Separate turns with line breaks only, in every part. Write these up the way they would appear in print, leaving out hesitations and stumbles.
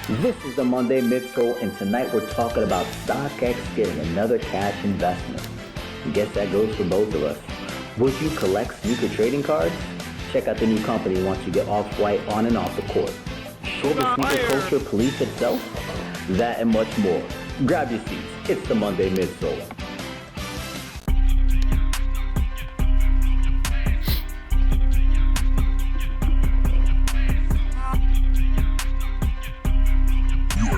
This is the Monday Midsole, and tonight we're talking about StockX getting another cash investment. I guess that goes for both of us. Would you collect sneaker trading cards? Check out the new company once you get Off-White on and off the court. Should the sneaker culture police itself? That and much more. Grab your seats. It's the Monday Midsole.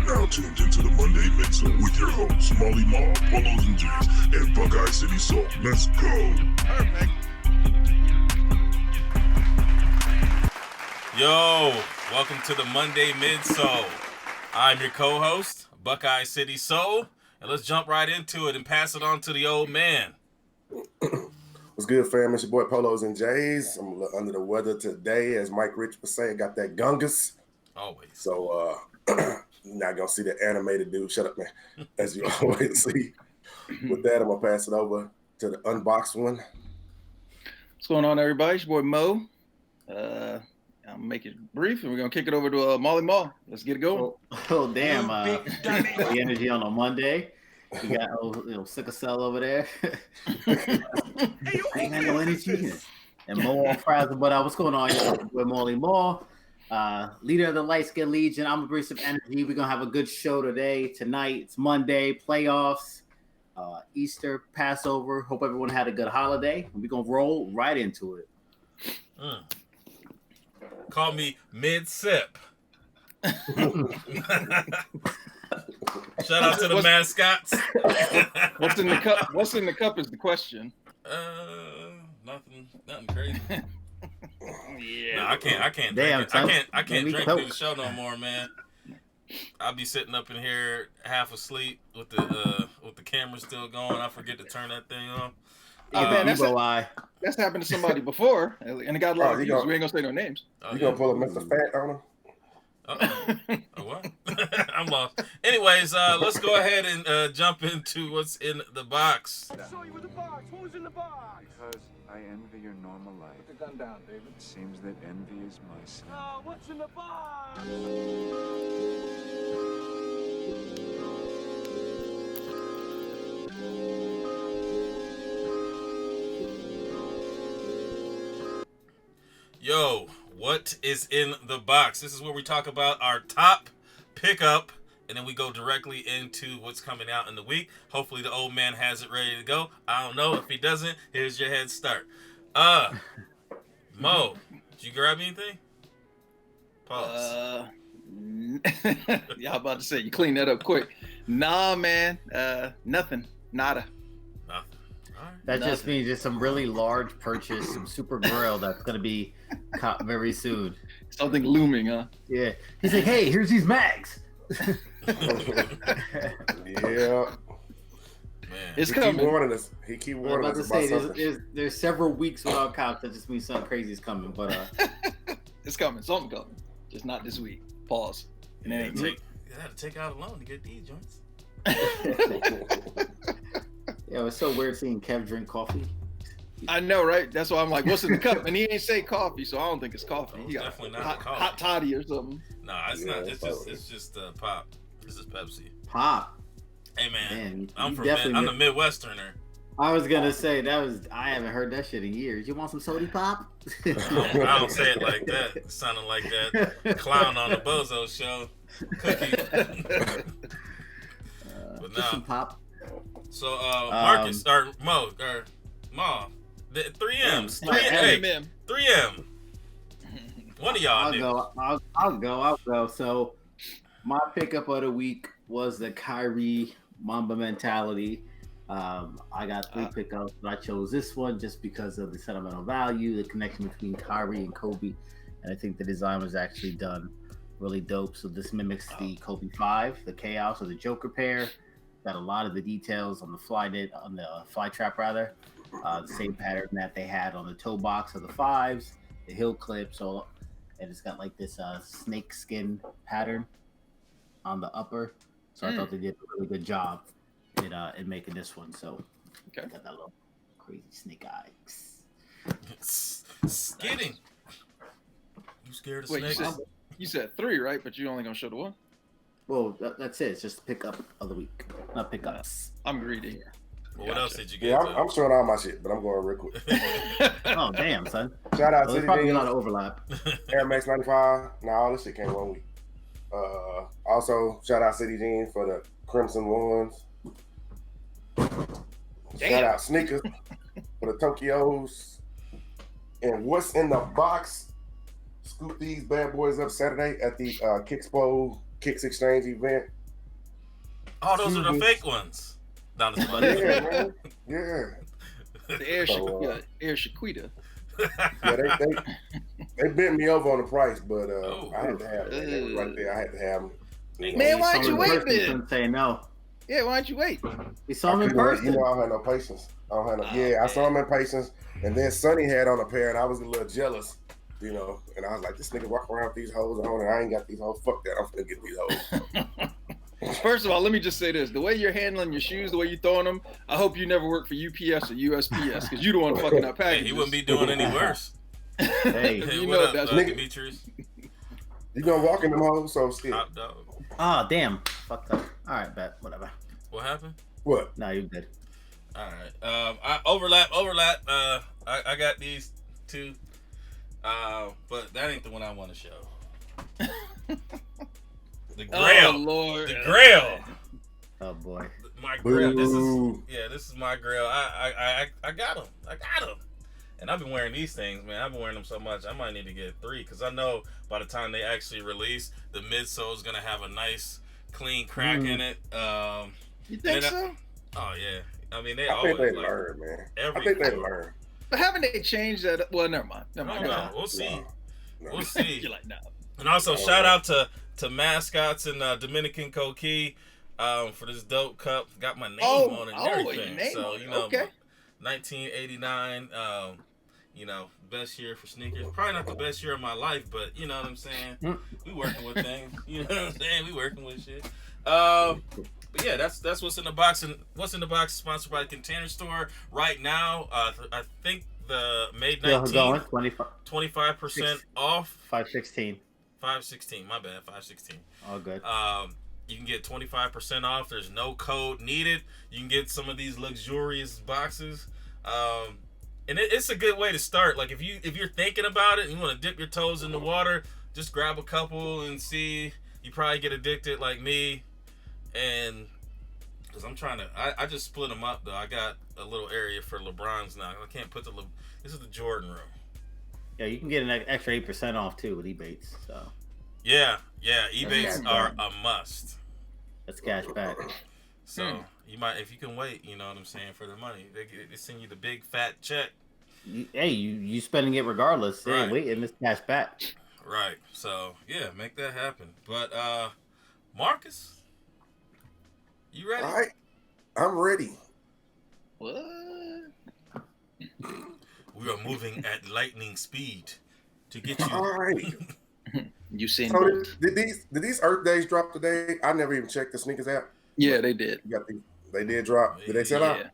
Now tuned into the Monday Midsole with your hosts, Molly Mall, Polos and J's, and Buckeye City Soul. Let's go.
Perfect. Yo, welcome to the Monday Midsole. I'm your co-host, Buckeye City Soul, and let's jump right into it and pass it on to the old man.
What's good, fam? It's your boy Polos and J's. I'm a little under the weather today, as Mike Rich would say. I got that gungus.
Always.
So, you're not going to see the animated dude. Shut up, man. As you always see. With that, I'm going to pass it over to the unboxed one.
What's going on, everybody? It's your boy Mo. I'm going to make it brief, and we're going to kick it over to Molly Mall. Let's get it going.
Oh damn. The energy on a Monday. We got sickle cell over there. I ain't got no energy. And Mo on fries. But what's going on, y'all? We're Molly Mall. Leader of the Light Skin Legion. I'm gonna bring some energy. We're gonna have a good show tonight. It's Monday, playoffs, Easter, Passover. Hope everyone had a good holiday. We're gonna roll right into it.
Call me mid-sip. Shout out to the mascots.
What's in the cup? What's in the cup is the question.
Nothing crazy.
Yeah.
No, I can't
Damn,
drink through
Coke.
the show no more, man. I'll be sitting up in here half asleep with the camera still going. I forget to turn that thing on.
Man, that's happened to somebody before, and it got a lot of views. We ain't gonna say no names.
You going to pull a Mr. Fat on him?
What? I'm lost. Anyways, let's go ahead and jump into what's in the box.
I saw you with the box. What was in the box?
Because I envy your normal life.
Put the gun down, David.
It seems that envy is my sin.
Oh, what's in the box?
Yo, what is in the box? This is where we talk about our top pickup, and then we go directly into what's coming out in the week. Hopefully the old man has it ready to go. I don't know. If he doesn't, here's your head start. Mo, did you grab anything? Pause.
Yeah, I'm about to say, you clean that up quick. Nah, man. Nothing. Nada.
Nothing. All right.
That just means it's some really large purchase, some super grill that's gonna be caught very soon.
Something looming, huh?
Yeah. He's like, hey, here's these mags.
Yeah.
Man.
It's
He
coming.
keep warning us. He keep
I was
warning
about
us
to
about
say,
something.
there's several weeks without cops. That just means something crazy is coming. But
It's coming. Something coming. Just not this week. Pause. And it ain't
You had to take out a loan to get these joints.
yeah, it's so weird seeing Kev drink coffee.
I know, right? That's why I'm like, what's in the cup? And he ain't say coffee, so I don't think it's coffee.
No,
He
it's
got
definitely not
hot,
coffee.
hot toddy or something.
Nah, it's
Yeah,
not.
it's
It's just pop. This is Pepsi.
Pop.
Hey man,
Man,
I'm
you
from
definitely
I'm the Midwesterner.
I was gonna say I haven't heard that shit in years. You want some soda pop?
I don't say it like that. It sounded like that clown on the Bozo show. Cookie. But
Just some
no.
pop.
So Marcus or Mo or Ma, the 3Ms. Hey,
M&M.
3M. One of y'all knew.
I'll go. So my pickup of the week was the Kyrie Mamba mentality. I got 3 pickups, but I chose this one just because of the sentimental value, the connection between Kyrie and Kobe, and I think the design was actually done really dope. So this mimics the Kobe 5, the Chaos, or the Joker pair. Got a lot of the details on the fly trap rather, the same pattern that they had on the toe box of the 5s, the heel clips, and it's got like this snake skin pattern on the upper. So I thought they did a really good job in making this one. So
Okay.
got that little crazy snake eyes.
Skidding. You scared of
Wait,
snakes?
you said 3, right? But you only gonna show the one?
Well, that's it. It's just the pickup of the week, not pickups.
I'm greedy.
Well, what else did you get?
Yeah, I'm showing all my shit, but I'm going real quick.
Oh damn, son.
Shout out
Well,
to
there's probably a
the
lot of overlap.
Air Max 95. Nah, all this shit came 1 week. Also, shout out City Jeans for the Crimson ones. Shout out Sneakers for the Tokyos. And what's in the box? Scoop these bad boys up Saturday at the Kickspo Kicks Exchange event.
Oh, those are the fake ones. Down the spot.
Yeah, man. Yeah.
The Air
So,
Air Shaquita.
Yeah, they bent me over on the price, but I had to have them. They was right there. I had to have them.
Man, why'd you wait then?
Couldn't say no.
Yeah, why'd you wait?
We saw him in person.
You know, I don't have no patience. I saw him in patience, and then Sonny had on a pair, and I was a little jealous, you know. And I was like, this nigga walk around with these hoes on, and I ain't got these hoes. Fuck that. I'm gonna get these hoes.
First of all, let me just say this: the way you're handling your shoes, the way you're throwing them, I hope you never work for UPS or USPS because you the one fucking up packages.
Hey, he wouldn't be doing any worse.
Hey,
you
what
know
up,
that's
Demetrius?
You gonna walk in them hoes, so still.
Top dog.
oh damn, fucked up. All right, bet whatever.
What happened?
What?
No, you good.
All right. I overlap. I got these two, but that ain't the one I want to show. The Grail.
Oh Lord.
The Grail.
Oh boy.
My Grail.
Boo.
This is my Grail. I got them. I got them. And I've been wearing these things, man. I've been wearing them so much. I might need to get 3 because I know by the time they actually release, the midsole is gonna have a nice, clean crack in it.
You think so?
Oh yeah. I mean,
I think they learn, man. I think they learn.
But haven't they changed that? Well, never mind.
I don't know. We'll see.
No.
We'll see.
You're like, no.
And also, shout out to Mascots and Dominican Coquille for this dope cup. Got my name on it and everything. So, you know,
okay.
1989, you know, best year for sneakers. Probably not the best year of my life, but you know what I'm saying? We working with things. You know what I'm saying? We working with shit. But yeah, that's what's in the box. And what's in the box is sponsored by the Container Store. Right now, I think the May 19th, 25% off.
516.
516, my bad, 516.
All good.
You can get 25% off. There's no code needed. You can get some of these luxurious boxes. And it's a good way to start. Like if you're thinking about it and you want to dip your toes in the water, just grab a couple and see. You probably get addicted like me. And because I'm trying to, I just split them up though. I got a little area for LeBron's now. I can't put this is the Jordan room.
Yeah, you can get an extra 8% off too with Ebates. So
Yeah, Ebates are a must.
that's cash back.
So you might, if you can wait, you know what I'm saying, for the money. They send you the big fat check.
You spending it regardless.
Right.
Hey, wait, and it's cash back.
Right. So yeah, make that happen. But Marcus, you ready?
All right. I'm ready.
What?
We are moving at lightning speed to get you.
All right.
You seen
So
both.
did these Earth Days drop today? I never even checked the sneakers app.
Yeah, they did.
They did drop. Did they sell out?
Yeah.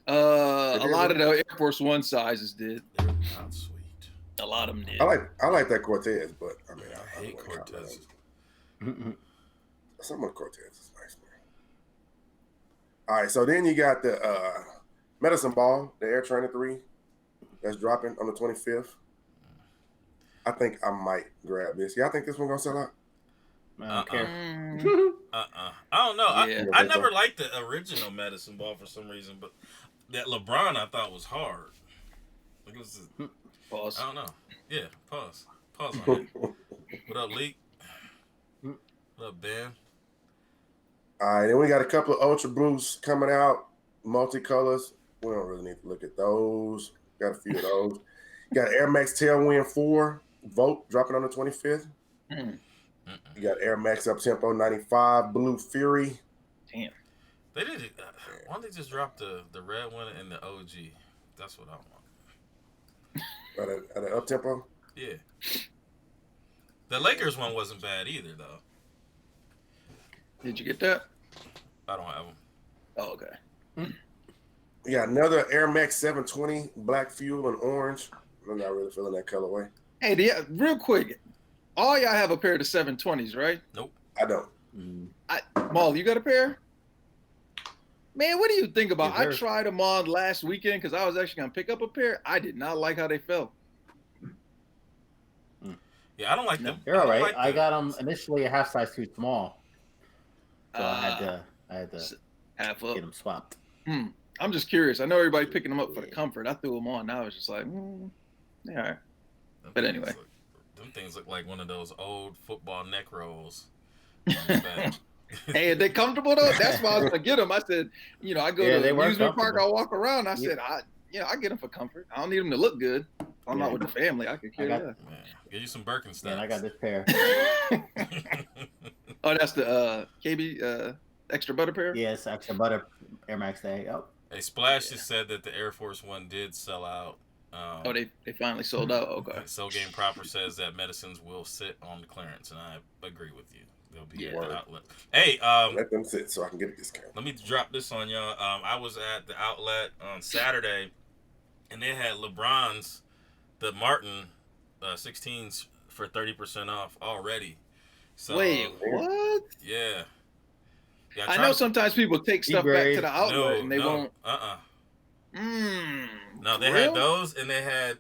A lot of the Air Force One sizes did.
They're not sweet.
A lot of them did.
I like that Cortez, but I mean
I hate Cortez.
Some of the Cortez is nice, man. All right, so then you got the Medicine Ball, the Air Trainer 3, that's dropping on the 25th. I think I might grab this. Y'all think this one gonna sell out?
I don't care.
I don't know.
Yeah.
I never liked the original Medicine Ball for some reason, but that LeBron I thought was hard. Like it was
Pause.
I don't know. Yeah, pause on it. What up, Leak? What up, Ben?
All right, then we got a couple of Ultra Boosts coming out, multicolors. We don't really need to look at those. Got a few of those. You got Air Max Tailwind 4 Volt dropping on the 25th. You got Air Max Up Tempo 95 Blue Fury.
Damn.
They did it. Why don't they just drop the red one and the OG? That's what I want.
At an Up Tempo.
Yeah. The Lakers one wasn't bad either, though.
Did you get that?
I don't have them.
Oh, okay.
You got another Air Max 720 Black Fuel and Orange. I'm not really feeling that colorway.
Hey, real quick. All y'all have a pair of the 720s, right?
Nope.
I don't.
Maul, you got a pair? Man, what do you think about?
Yes,
I
sir.
tried them on last weekend because I was actually gonna pick up a pair. I did not like how they felt.
Yeah, I don't like them.
They're all right.
Like
I got them initially a half size too small, so I had to
half up.
get them swapped.
I'm just curious. I know everybody picking them up for the comfort. I threw them on. I was just like, yeah, all right. But anyway,
them things look like one of those old football neck rolls.
Hey, are they comfortable though? That's why I was gonna get them. I said, I go to the amusement park. I walk around. I said, I get them for comfort. I don't need them to look good. I'm not with the family. I could care less.
Get you some Birkenstocks.
Man, I got this pair.
Oh, that's the KB extra butter pair.
Yes, extra butter Air Max Day. Oh.
Hey, Splash just said that the Air Force One did sell out.
They finally sold out. Okay.
So Game Proper says that medicines will sit on the clearance, and I agree with you. They'll be at the outlet. Hey,
let them sit so I can get a discount.
Let me drop this on y'all. I was at the outlet on Saturday, and they had LeBron's, the Martin 16s for 30% off already. So,
wait, what?
Yeah.
I know sometimes people take stuff back to the outlet and they won't.
No, they had those, and they had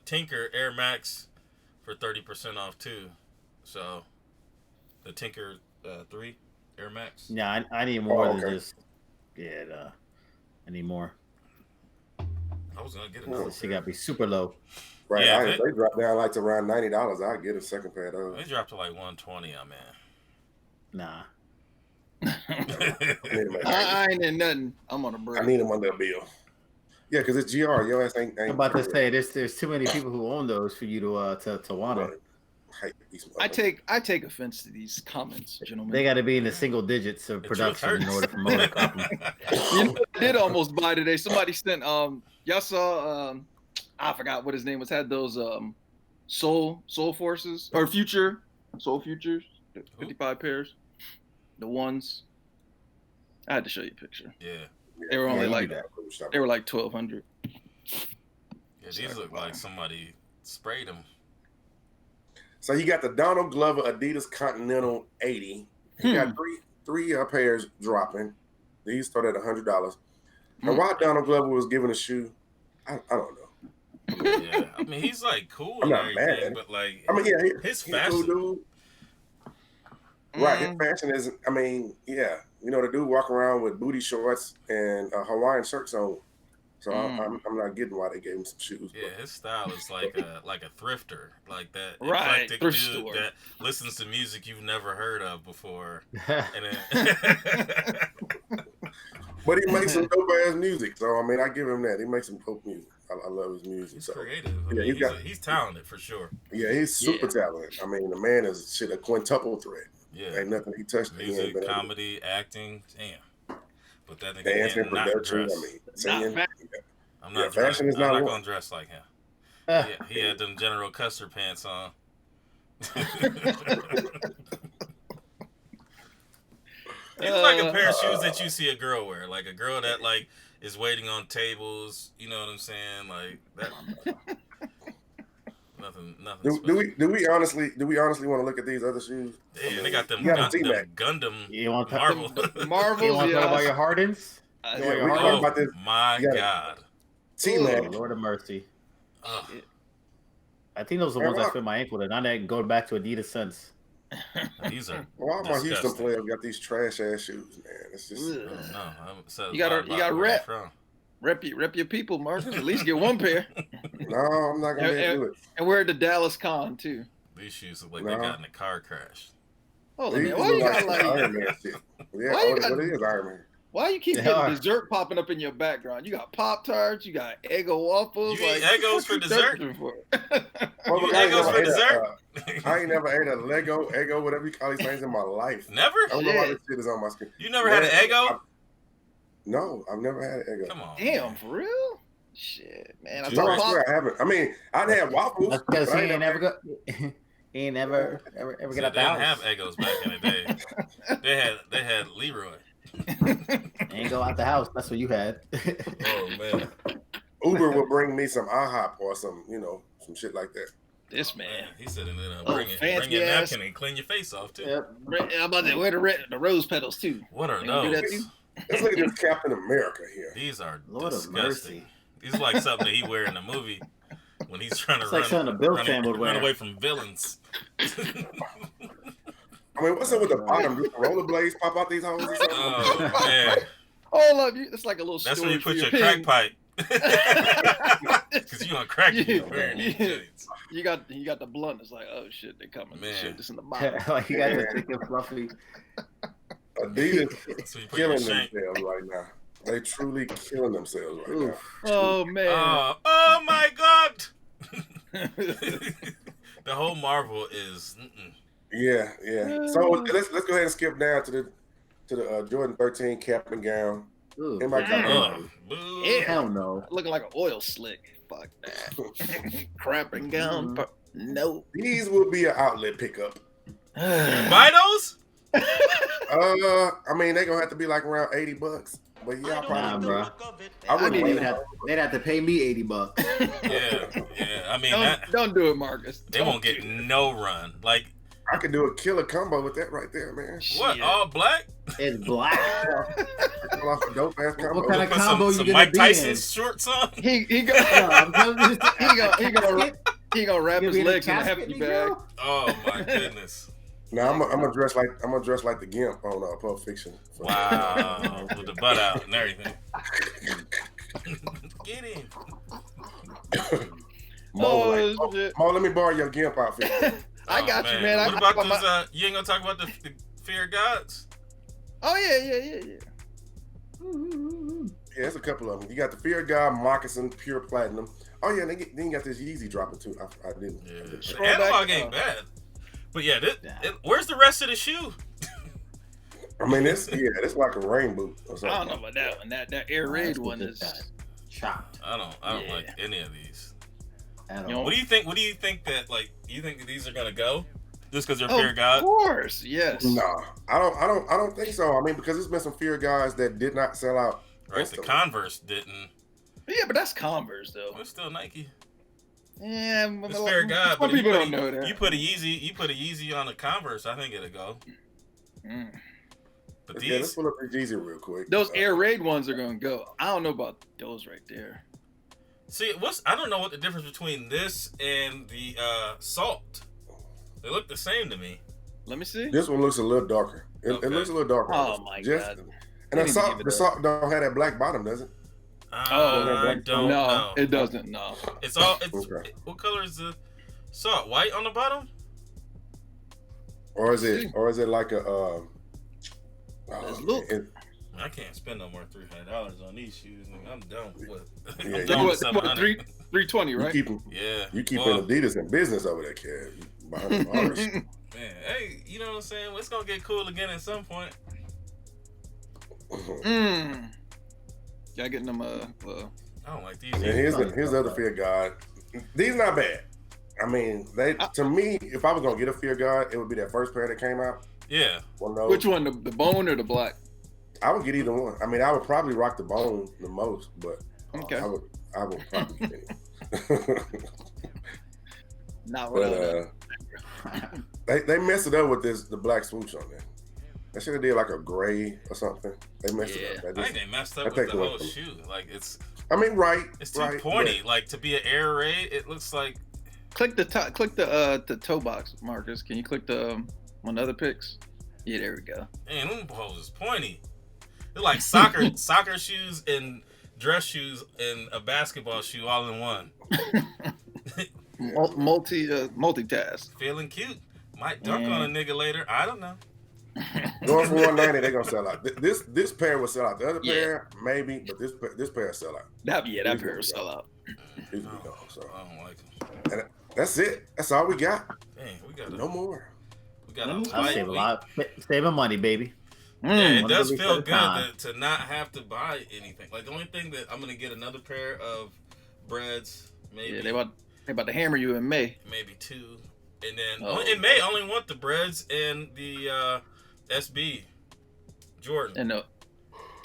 Tinker Air Max for 30% off too. So the Tinker 3 Air Max.
Yeah, I need more than just. Yeah, I need more.
I was gonna get another.
She got to be super low.
Right, yeah, they dropped down like to around $90. I'd get a second pair of those.
They dropped to like 120. I'm in.
Nah.
I ain't in nothing. I'm on a break.
I need them under a bill. Yeah, because it's GR. Your ass ain't.
I'm about to say there's too many people who own those for you to want them.
I take offense to these comments, gentlemen.
They got to be in the single digits of production in order for me to copy them.
I did almost buy today. Somebody sent y'all saw I forgot what his name was. Had those Soul Forces or Soul Futures, 55 pairs. The ones I had to show you a picture.
Yeah,
they were only they were like 1,200.
Yeah, these look like somebody sprayed them.
So you got the Donald Glover Adidas Continental 80. You got three pairs dropping. These start at $100. And why Donald Glover was giving a shoe, I don't know.
Yeah, I mean he's like cool and everything, but like his fashion.
Cool dude. Right, his fashion is. I mean, the dude walk around with booty shorts and Hawaiian shirts on. So I'm not getting why they gave him some shoes.
Yeah, his style is like a thrifter, like that
eclectic
dude that listens to music you've never heard of before. And then
but he makes some dope ass music, so I mean, I give him that. He makes some dope music. I love his music.
He's
so
creative. I mean, he's talented for sure.
Yeah, he's super talented. I mean, the man is a quintuple threat.
Yeah,
ain't nothing he touched.
Music, comedy, acting, damn. But that nigga
dancing,
not
production.
dress.
I mean, singing.
I'm not
fashion is not
gonna dress like him. He had them General Custer pants on. It's like a pair of shoes that you see a girl wear, like a girl that like is waiting on tables. You know what I'm saying? Like that. Nothing.
Do we honestly want to look at these other shoes?
Yeah, they got them Gundam Marvel.
Marvel.
You want to talk about your Hardens?
About this.
My God.
T-Mac.
Lord of mercy. I think those are the ones that fit my ankle. They're not going back to Adidas since.
These are.
Why my Houston players got these trash ass shoes, man? It's just
you got rep your people, Marcus. At least get one pair.
No, I'm not gonna do it.
And wear the Dallas Con too.
These shoes look like they got in a car crash.
Hold on, man. Why you got like
Iron Man shit? Yeah, what is Iron Man?
Why you keep getting dessert popping up in your background? You got Pop-Tarts, you got Eggo waffles.
You eat Eggos for dessert?
You Eggos for dessert? I ain't never ate a Lego, Eggo, whatever you call these things in my life.
Never?
I don't know why this shit is on my screen.
You never had an Eggo?
No, I've never had an Eggo.
Come on.
Damn, for real? Shit, man.
I swear I haven't. I mean, I'd had waffles.
That's because he ain't never got. He ain't ever get out the house.
They didn't have Eggos back in the day. They had Leroy.
Ain't go out the house. That's what you had.
Oh man.
Uber will bring me some IHOP or some, some shit like that.
This man.
He said, and then
Oh,
bring
fancy
your
ass.
napkin and clean your face off too.
Yep.
I'm about to wear the rose petals too.
What are
You gonna do that
those?
too?
Let's look at this Captain America here.
These are
Lord of
disgusting.
mercy.
These are like something that he wear in a movie when he's trying to
It's like something a Bill fan would
run
wear.
away from villains.
I mean, what's up with the bottom? Do the rollerblades pop out these holes or something?
Oh man,
Oh, love you. It's like a little.
that's where you
storage
put
for
your crack
pig.
pipe. Because you on crack, you wearing these joints.
You got the blunt. It's like, oh shit, they coming.
Man.
Shit, this in the bottom.
Like you got the chicken fluffy.
Adidas
So you put your
killing
shank.
themselves right now. They truly killing themselves right now.
Oh man.
Oh my God! The whole Marvel is.
Yeah. So let's go ahead and skip down to the Jordan 13 cap and gown.
Ooh.
Anybody got
Ugh.
that?
Boo.
Yeah.
Hell no.
Looking like an oil slick. Fuck that. Crap and gown. No.
These will be an outlet pickup.
Buy those?
I mean, they're gonna have to be like around $80. But yeah, I
Nah,
probably
bro.
I wouldn't
They'd
wait.
have to pay me $80.
Yeah. I mean,
Don't do it, Marcus.
they won't get no run. Like,
I could do a killer combo with that right there, man.
what?
Shit.
All black?
It's black.
Pull off a dope ass combo.
What kind of
Put
combo you
some
gonna
Mike
be
Tyson
in?
shorts on?
He go.
I'm just-
He gonna wrap
You
his
be in a
legs in a
casket,
hefty
Negro?
bag.
Oh my goodness!
Now I'm gonna dress like the Gimp on Pulp Fiction.
Wow, with the butt out and everything. Get in.
Mo,
Oh, shit.
Mo, let me borrow your Gimp outfit.
I got you, man.
What
I
about
got
those?
my-
You ain't gonna talk about the fear of gods?
Oh yeah.
Yeah, it's a couple of them. You got the Fear of God moccasin, pure platinum. Oh yeah, then you got this Yeezy dropping too. I didn't.
Yeah, the
Scroll
analog
back.
ain't bad. But yeah, where's the rest of the shoe?
I mean, it's like a rain boot or
I
something.
don't know about that one. That Air Raid one is.
chopped.
I don't
Yeah.
like any of these.
At
You know,
all.
What do you think? What do you think that you think that these are gonna go? Just because they're
Of
fear of God?
course, yes.
No, I don't think so. I mean, because there's been some Fear guys that did not sell out.
Right, the
instantly.
Converse didn't.
Yeah, but that's Converse though.
It's still Nike.
Yeah,
It's fear of God.
Some
But
people don't know that.
You put a Yeezy on a Converse, I think it'll go.
Mm.
But
Yeah, let's
these,
pull up the Yeezy real quick.
Those Air Raid ones are gonna go. I don't know about those right there.
see, I don't know what the difference between this and the Salt. They look the same to me.
Let me see.
This one looks a little darker. It
Okay.
looks a little darker.
Oh my God.
And
You
the
need to
salt,
give it
the
up.
salt don't have that black bottom, does it?
I don't
no,
know.
it doesn't. No.
It's
Okay.
what color is the Salt? White on the bottom?
Or is it like a?
Let's look.
I can't spend no more $300 on these shoes. Nigga. I'm done with.
Yeah,
I'm done with
What,
700.
320, right?
Yeah.
You keep
Well,
Adidas in business over there, Kev. $100.
man, hey, you know what I'm saying? It's gonna get cool again at some point.
Y'all getting them?
I don't like these.
And
either.
here's the other Fear God. These not bad. I mean, to me, if I was gonna get a Fear God, it would be that first pair that came out.
Yeah.
One of those.
Which one? The bone or the black?
I would get either one. I mean, I would probably rock the bone the most, but
Okay.
I would probably get it.
Not
But
really.
they messed it up with the black swoosh on there. They should have did like a gray or something. They messed it up.
I think they messed up
I
with
take
the
away
whole
from it.
shoe. Like it's
too
too pointy. Like to be an air raid, it looks like.
Click the top. Click the toe box, Marcus. Can you click the one of the other pics? Yeah, there we go.
Man, them hoes is pointy. They're like soccer shoes and dress shoes and a basketball shoe all in one.
Multitask.
Feeling cute. Might dunk on a nigga later. I don't know.
Going for 190, they're gonna sell out. This pair will sell out. The other pair, maybe, but this pair will sell out.
That pair will sell out.
These will be gone, so.
I don't like them.
And that's it. That's all we got.
Dang, we got
No more.
We got a
I'll
light
save a
week.
lot. Saving money, baby.
Yeah, it
One
does
of the
feel
weeks
good
at a time.
to not have to buy anything. Like the only thing that I'm gonna get another pair of breads, maybe.
Yeah, they about to hammer you in May.
Maybe two, and then
Oh.
in May I only want the breads and the SB Jordan.
And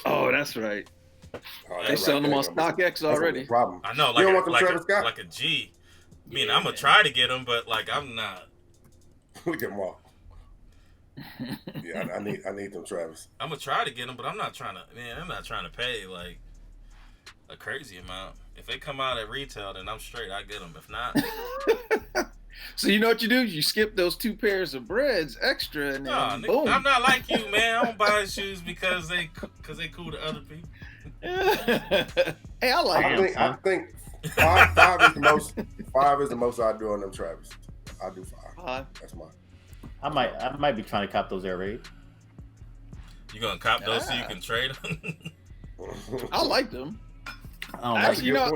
oh, that's right.
Oh,
They selling them on StockX already.
Problem.
I know,
You don't want them
like
Travis Scott?
like a G. I mean, I'm gonna try to get them, but like I'm not.
Look at them all. Yeah, I need them, Travis.
I'm gonna try to get them, but I'm not trying to. Man, I'm not trying to pay like a crazy amount. If they come out at retail, then I'm straight. I get them. If not,
So you know what you do? You skip those 2 pairs of breads extra, and then boom.
I'm not like you, man. I don't buy shoes because they cool to other people.
Hey, I like them.
I think five is the most. 5 is the most I do on them, Travis. I do 5. That's mine.
I might be trying to cop those Air Raid.
You gonna cop those so you can trade them?
I like them. Actually, I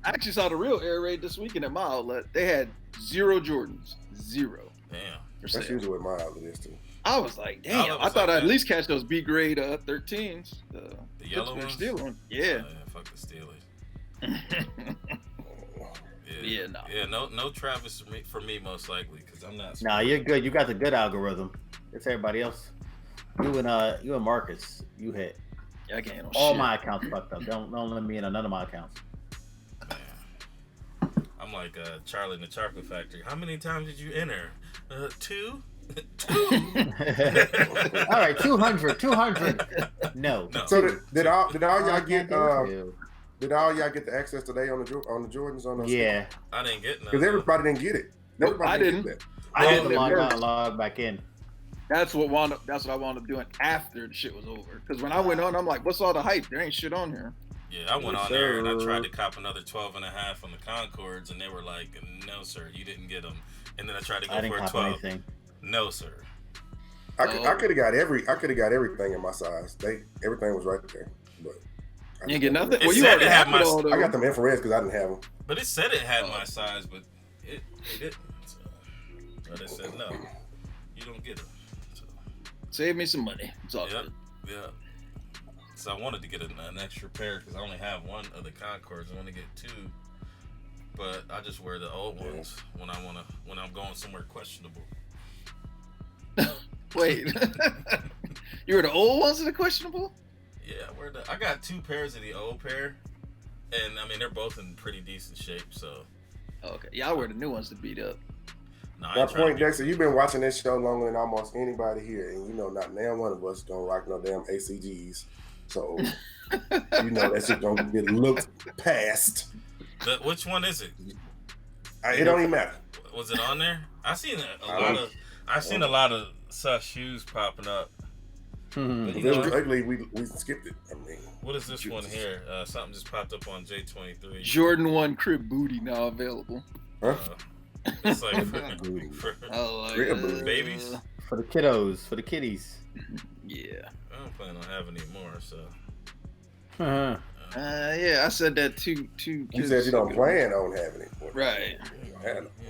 actually saw the real Air Raid this weekend at my outlet. They had 0 Jordans. 0.
Damn.
That's usually what my outlet is too.
I was like, damn. I thought I'd at least catch those B grade 13s.
The yellow ones?
Steelers. Yeah.
Fuck the Steelers. No Travis for me most likely because I'm not.
Nah, you're good. You got the good algorithm. It's everybody else. You and Marcus, you hit.
Yeah, I can't.
All my accounts fucked up. Don't let me in on none of my accounts.
Man. I'm like Charlie in the Chocolate Factory. How many times did you enter? 2. 2.
All right, 200. No.
So did all y'all get? Did all y'all get the access today on the Jordans on those?
Yeah,
I didn't get none.
Because everybody didn't get it.
I didn't.
Get that.
I had to log back in.
That's what I wound up doing after the shit was over. Because when I went on, I'm like, what's all the hype? There ain't shit on here.
Yeah, I went on there and I tried to cop another 12 and a half on the Concords, and they were like, no, sir, you didn't get them. And then I tried to go for a 12. Anything. No, sir.
I could have got everything in my size. Everything was right there. But
you didn't get nothing?
Well, you already had my
size. I got them infrareds because I didn't have them.
But it said it had my size, but it didn't. So they said, no, you don't get them. So.
Save me some money. It's all
good. Yeah. So I wanted to get an extra pair because I only have one of the Concords. I want to get 2. But I just wear the old ones when I'm going somewhere questionable.
Wait. You wear the old ones that are questionable?
Yeah, I got 2 pairs of the old pair, and I mean they're both in pretty decent shape. So,
okay, yeah, I wear the new ones to beat up.
That point, Dexter, you've been watching this show longer than almost anybody here, and you know not damn one of us gonna rock no damn ACGs. So, you know that shit gonna get looked past.
Which one is it?
It don't even matter.
Was it on there? I seen a lot of such shoes popping up.
But it was ugly. We skipped it. I mean,
what is this one here? Something just popped up on J23.
Jordan 1 crib booty now available.
Huh?
It's like for babies,
for the kiddos, for the kiddies.
Yeah.
I don't plan on having any more, so.
Yeah, I said that too.
You said you don't plan on having it.
Right.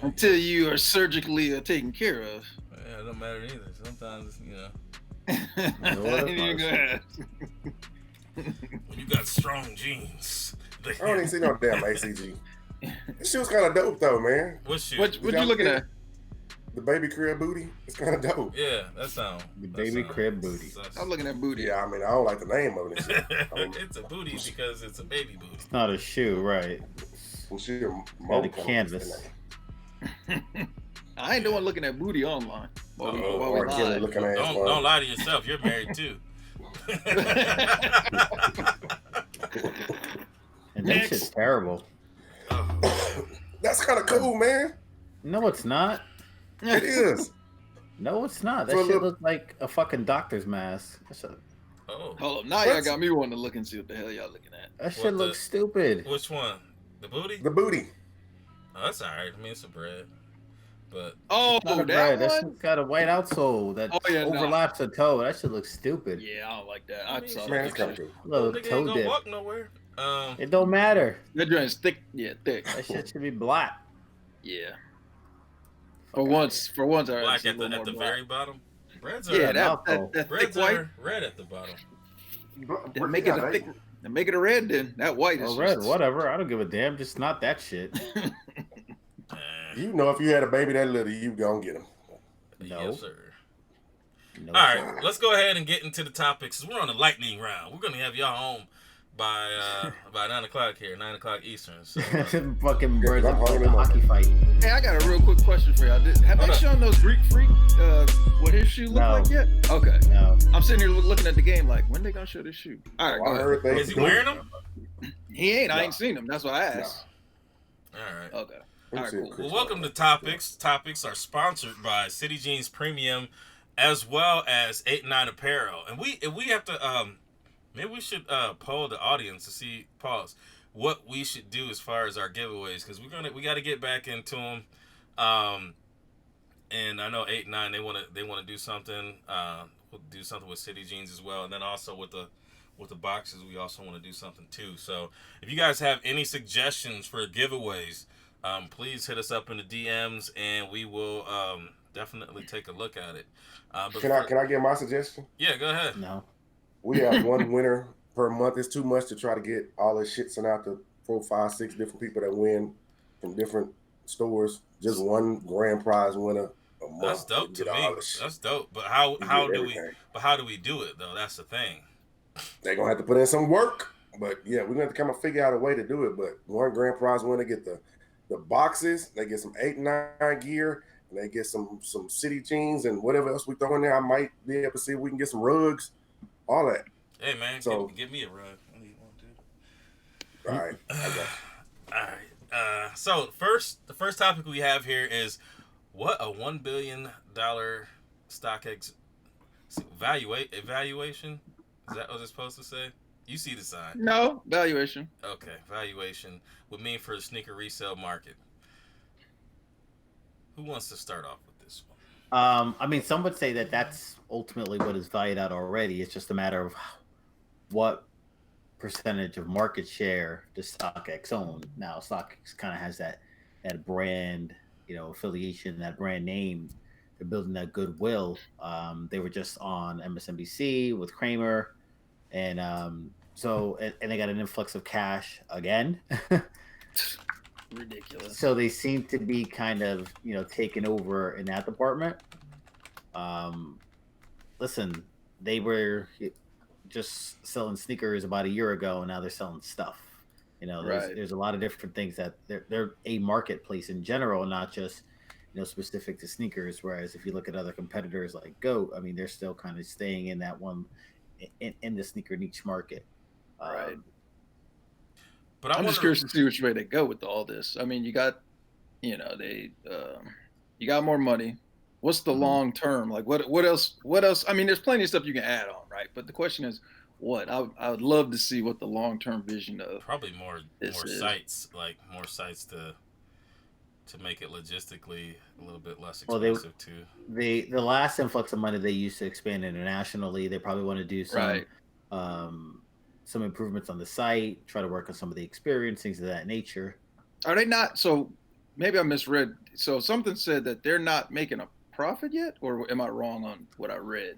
Until you are surgically taken care of.
Yeah, it don't matter either. Sometimes, you know.
When
you got strong genes.
I don't even see no damn ACG. This shit was kind of dope though, man.
What shit?
What you looking at?
The baby crib booty. It's kind of dope.
Yeah, that sound.
The baby crib booty.
I'm looking at booty.
Yeah, I mean, I don't like the name of it.
It's a booty because it's a baby booty.
It's not a shoe, right?
Well, she
got a canvas.
I ain't the one looking at booty online.
Don't lie to yourself. You're married too.
And that shit's terrible.
That's kind of cool, man.
No, it's not.
It is.
No, it's not. That shit looks like a fucking doctor's mask.
Oh.
Hold up. Now y'all got me wanting to look and see what the hell y'all looking at.
That shit looks stupid.
Which one? The booty?
The booty.
Oh, that's alright. I mean, it's a bread. But
that shit's got a white outsole that overlaps the toe. That shit looks stupid.
Yeah, I don't like that. I saw
man,
that.
It's kind of cool.
Little
nigga
toe
ain't gonna
dip.
walk nowhere.
It don't matter.
That joint's thick. Yeah, thick.
That shit should be black.
Yeah. For once,
black at the very bottom. Breads are
that
breads
thick white.
are red at the bottom.
Then make it a thick. Then make it a red. Then that white is
red. Whatever. I don't give a damn. Just not that shit.
You know, if you had a baby that little, you gonna get him.
No.
Yes, sir.
No,
all right, let's go ahead and get into the topics. We're on the lightning round. We're gonna have y'all home by 9 o'clock here, 9 o'clock Eastern. So,
Fucking birds
I'm
up
hungry
like a
myself.
hockey fight.
Hey, I got a real quick question for y'all. Have they shown those Greek Freak what his shoe look
No.
like yet? Okay.
No.
I'm sitting here looking at the game like, when they gonna show this shoe? All right,
Oh,
go
I
ahead.
heard they
is he wearing them?
He ain't. I
No.
ain't seen him. That's why I asked.
All right.
Okay.
Let me
All right,
see if
cool.
Chris
Well, welcome to
got
Topics. Topics are sponsored by City Jeans Premium, as well as 8-9 Apparel. And we have to maybe we should poll the audience to see what we should do as far as our giveaways, because we got to get back into them. And I know 8-9 they want to do something. We'll do something with City Jeans as well, and then also with the boxes we also want to do something too. So if you guys have any suggestions for giveaways, please hit us up in the DMs and we will definitely take a look at it.
Can I get my suggestion?
Yeah, go ahead.
No.
We have one winner per month. It's too much to try to get all this shit sent out to 4, 5, 6 different people that win from different stores. Just one grand prize winner a month.
That's dope to
Get
me.
all this shit.
That's dope. But how
You
do
get
we?
everything.
But how do we do it though? That's the thing.
They're gonna have to put in some work. But yeah, we're gonna have to kind of figure out a way to do it. But one grand prize winner get the boxes, they get some 8-9 gear, and they get some City Jeans and whatever else we throw in there. I might be able to see if we can get some rugs, all that.
Hey man,
So-
give me a rug. What do you want to do?
All right, I got you.
All right. So the first topic we have here is what a $1 billion StockX evaluation. Is that what it's supposed to say? You see the sign.
No valuation.
Okay, valuation would mean for the sneaker resale market. Who wants to start off with this one?
I mean, some would say that that's ultimately what is valued at already. It's just a matter of what percentage of market share does StockX own. Now, StockX kind of has that brand, affiliation, that brand name. They're building that goodwill. They were just on MSNBC with Kramer, and they got an influx of cash again.
Ridiculous.
So they seem to be kind of, taking over in that department. Listen, they were just selling sneakers about a year ago, and now they're selling stuff. There's a lot of different things that they're a marketplace in general, not just specific to sneakers. Whereas if you look at other competitors like GOAT, I mean, they're still kind of staying in that one in the sneaker niche market.
Right.
But
I'm just curious to see which way they go with all this. I mean, you got, you got more money. What's the long term? Like, what else? I mean, there's plenty of stuff you can add on, right? But the question is, what? I would love to see what the long term vision of
probably more
is.
sites, like more sites to make it logistically a little bit less expensive too.
The last influx of money they used to expand internationally. They probably want to do some improvements on the site, try to work on some of the experience, things of that nature.
Are they not? So maybe I misread. So something said that they're not making a profit yet, or am I wrong on what I read?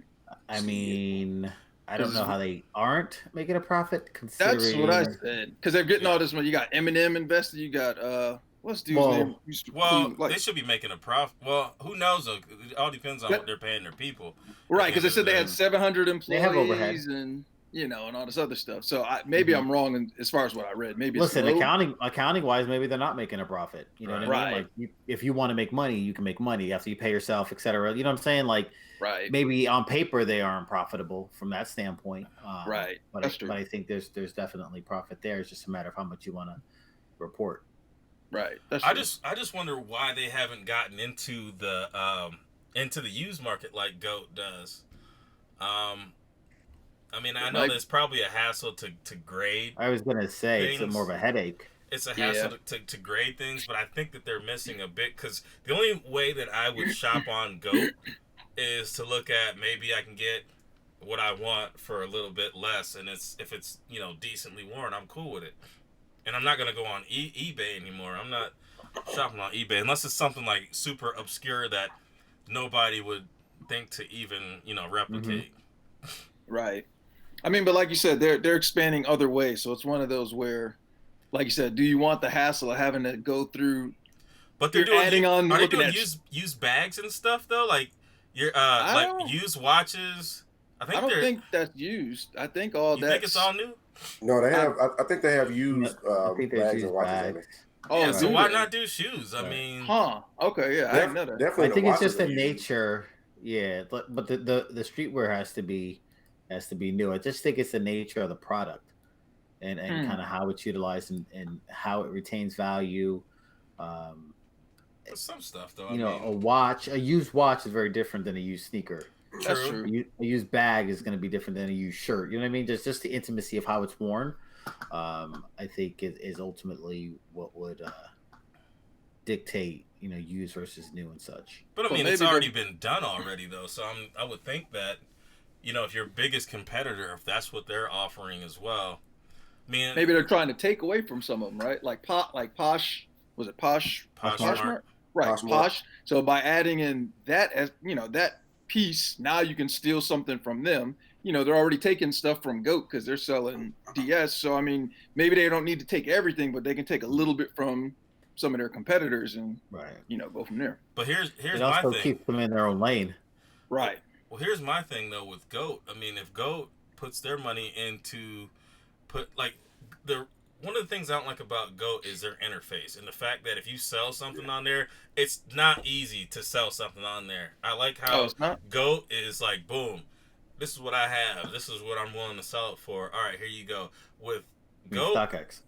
I mean, I don't know how they aren't making a profit. Considering
That's what I said, because they're getting all this money. You got Eminem invested. You got what's dude's name?
They should be making a profit. Well, who knows? Though? It all depends on what they're paying their people.
Right, because they said they had 700 employees.
They have overhead.
And and all this other stuff. So maybe I'm wrong as far as what I read. Maybe it's
listen,
low.
accounting wise, maybe they're not making a profit. You know what I mean? Like if you want to make money, you can make money after you pay yourself, etc. You know what I'm saying? Like maybe on paper they aren't profitable from that standpoint.
Right.
But
That's true.
But I think there's definitely profit there. It's just a matter of how much you want to report.
Right.
I just wonder why they haven't gotten into the used market like GOAT does. I mean, I know there's probably a hassle to grade.
I was gonna say it's more of a headache.
It's a hassle to grade things, but I think that they're missing a bit, because the only way that I would shop on GOAT is to look at maybe I can get what I want for a little bit less, and if it's decently worn, I'm cool with it. And I'm not gonna go on eBay anymore. I'm not shopping on eBay unless it's something like super obscure that nobody would think to even replicate.
Right. I mean, but like you said, they're expanding other ways. So it's one of those where, like you said, do you want the hassle of having to go through?
But they're doing
adding on.
Are they doing used bags and stuff though? Like used watches. I
don't think that's used. I think all
You
that.
think it's all new?
No, they have. I think they have used
I think there's
bags
used
and watches in
bags.
it.
Oh,
Yeah, so
do
why
they?
not do shoes? I
Right.
mean,
Huh? Okay, yeah, I didn't know that.
Definitely,
I think
the
it's just
watches
the
are used.
nature. Yeah, but the streetwear has to be new. I just think it's the nature of the product and kind of how it's utilized and how it retains value. Um,
some stuff though.
you know, a used watch is very different than a used sneaker.
That's
True.
true.
A used bag is going to be different than a used shirt. You know what I mean? Just the intimacy of how it's worn. I think is ultimately what would dictate, used versus new and such.
But I
Well,
mean, it's
maybe
already been done already though. So I would think that, if your biggest competitor, if that's what they're offering as well, I mean,
Maybe they're trying to take away from some of them, right? Like Posh. Was it Posh?
Poshmark.
Right,
Poshmark.
Posh. So by adding in that as that piece, now you can steal something from them. They're already taking stuff from GOAT because they're selling DS. So I mean, maybe they don't need to take everything, but they can take a little bit from some of their competitors and go from there.
But here's
It
my
also
thing.
keeps them in their own lane.
Right.
Well, here's my thing though with GOAT. I mean, if GOAT puts their money into one of the things I don't like about GOAT is their interface and the fact that if you sell something on there, it's not easy to sell something on there. I like how GOAT is like, boom, this is what I have. This is what I'm willing to sell it for. All right, here you go. With GOAT,
StockX.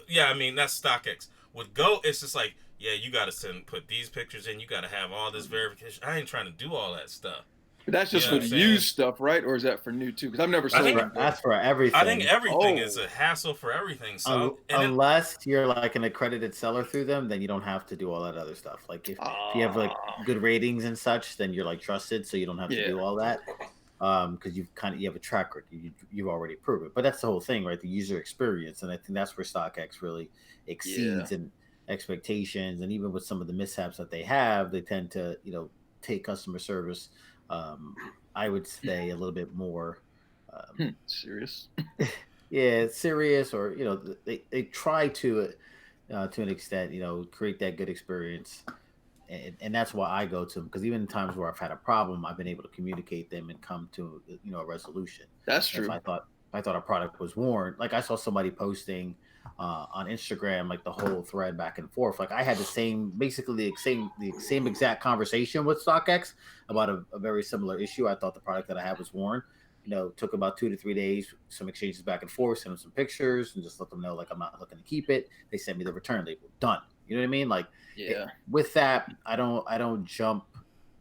Yeah. I mean, that's StockX. With GOAT, it's just like, yeah, you got to put these pictures in. You got to have all this verification. I ain't trying to do all that stuff.
But that's just for the used stuff, right? Or is that for new too? Because I've never sold it.
That's for everything.
I think everything is a hassle for everything. So
unless you're like an accredited seller through them, then you don't have to do all that other stuff. Like if you have like good ratings and such, then you're like trusted, so you don't have to do all that. Because you have a track record, you've already proved it. But that's the whole thing, right? The user experience, and I think that's where StockX really exceeds in expectations. And even with some of the mishaps that they have, they tend to take customer service. I would say a little bit more
serious.
Yeah, serious, or they try to an extent, create that good experience, and that's why I go to them, because even in times where I've had a problem, I've been able to communicate them and come to a resolution.
That's true.
If I thought a product was worn, like I saw somebody posting on Instagram, like the whole thread back and forth. Like I had basically the same exact conversation with StockX about a very similar issue. I thought the product that I had was worn. Took about 2 to 3 days, some exchanges back and forth, sent them some pictures, and just let them know like I'm not looking to keep it. They sent me the return label. Done. You know what I mean? Like with that, I don't jump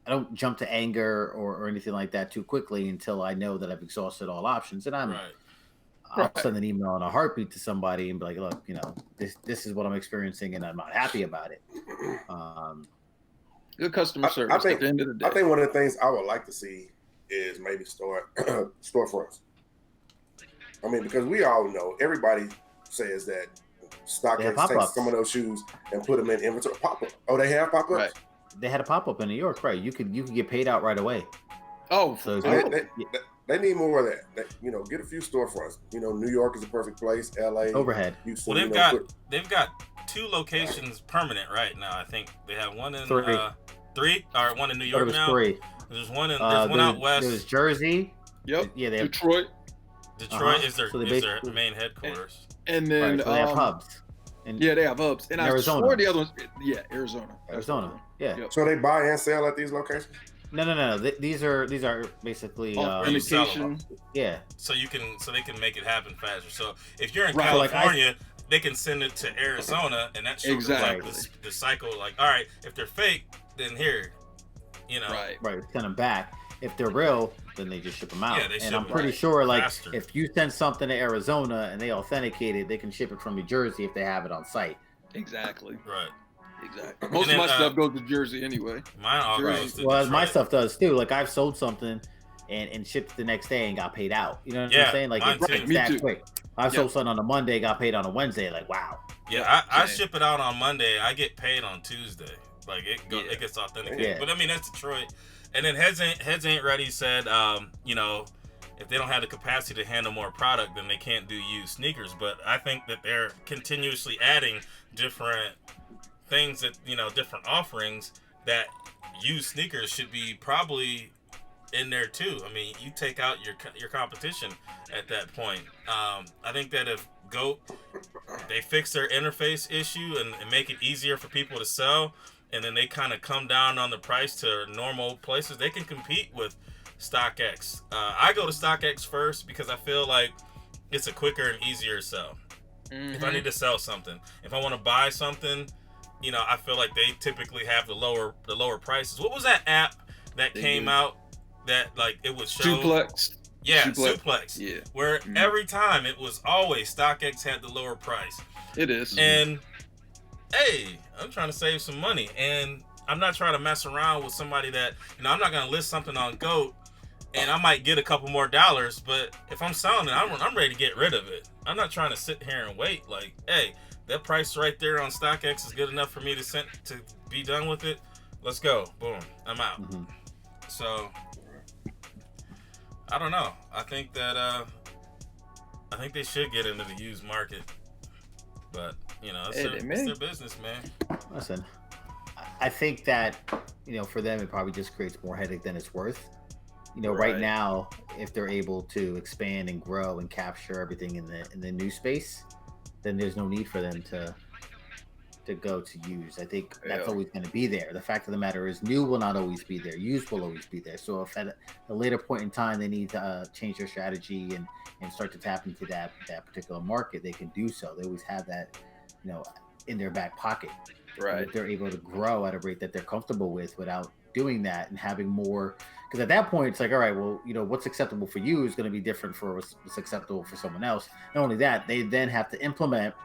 to anger or anything like that too quickly until I know that I've exhausted all options, and I'll send an email in a heartbeat to somebody and be like, look, this is what I'm experiencing and I'm not happy about it.
Good customer service.
I think,
at the end of the day.
I think one of the things I would like to see is maybe storefronts. I mean, because we all know, everybody says that StockX takes some of those shoes and put them in inventory. Pop-up. Oh, they have pop-ups?
Right. They had a pop-up in New York, right? You could get paid out right away.
Oh,
so they need more of that. Get a few storefronts. New York is a perfect place. LA,
overhead.
Houston, they've got 2 locations permanent right now. I think they have one in 3, or one in New York now.
3.
There's one out west.
There's Jersey.
Yep.
Yeah, they have
Detroit.
Is their main headquarters.
And then
they have hubs.
They have hubs. And
Arizona.
I swore the other ones. Yeah, Arizona.
Yeah.
Yep.
So they buy and sell at these locations?
No. These are basically
limitation.
Yeah.
So they can make it happen faster. So if you're in California, they can send it to Arizona, and that shows the cycle. Like, all right, if they're fake, then here,
right, send them back. If they're real, then they just ship them out.
Yeah,
and I'm pretty sure, like, if you send something to Arizona and they authenticate it, they can ship it from New Jersey if they have it on site.
Exactly.
Right.
Exactly. Most of my stuff goes to Jersey anyway.
Mine all goes to
Well, my stuff does too. Like I've sold something and shipped the next day and got paid out. You know what I'm saying? Like it's that quick. I sold something on a Monday, got paid on a Wednesday. Like wow.
Yeah, I ship it out on Monday. I get paid on Tuesday. Like it gets authenticated. Yeah. But I mean that's Detroit. And then Heads Ain't Ready said, if they don't have the capacity to handle more product, then they can't do used sneakers. But I think that they're continuously adding different things that different offerings that used sneakers should be probably in there too. I mean, you take out your competition at that point. I think that if GOAT, they fix their interface issue and make it easier for people to sell, and then they kind of come down on the price to normal places, they can compete with StockX. I go to StockX first because I feel like it's a quicker and easier sell. If I need to sell something, if I want to buy something, you know, I feel like they typically have the lower prices. What was that app that came out that like it was show?
Suplex.
Yeah, Suplex. Yeah. Where every time it was always StockX had the lower price.
It is.
And hey, I'm trying to save some money, and I'm not trying to mess around with somebody that, you know, I'm not gonna list something on GOAT and I might get a couple more dollars, but if I'm selling it, I'm ready to get rid of it. I'm not trying to sit here and wait. Like, hey, that price right there on StockX is good enough for me to be done with it. Let's go. Boom. I'm out. So, I don't know. I think that I think they should get into the used market, but you know, it's their business, man.
Listen, I think that, you know, for them it probably just creates more headache than it's worth. You know, right now, if they're able to expand and grow and capture everything in the new space, then there's no need for them to go to used. I think that's always going to be there. The fact of the matter is, new will not always be there. Used will always be there. So if at a later point in time they need to change their strategy and start to tap into that particular market, they can do so. They always have that, you know, in their back pocket.
Right.
If they're able to grow at a rate that they're comfortable with without doing that and having more, because at that point it's like, all right, well, you know, what's acceptable for you is going to be different for what's acceptable for someone else. Not only that, they then have to implement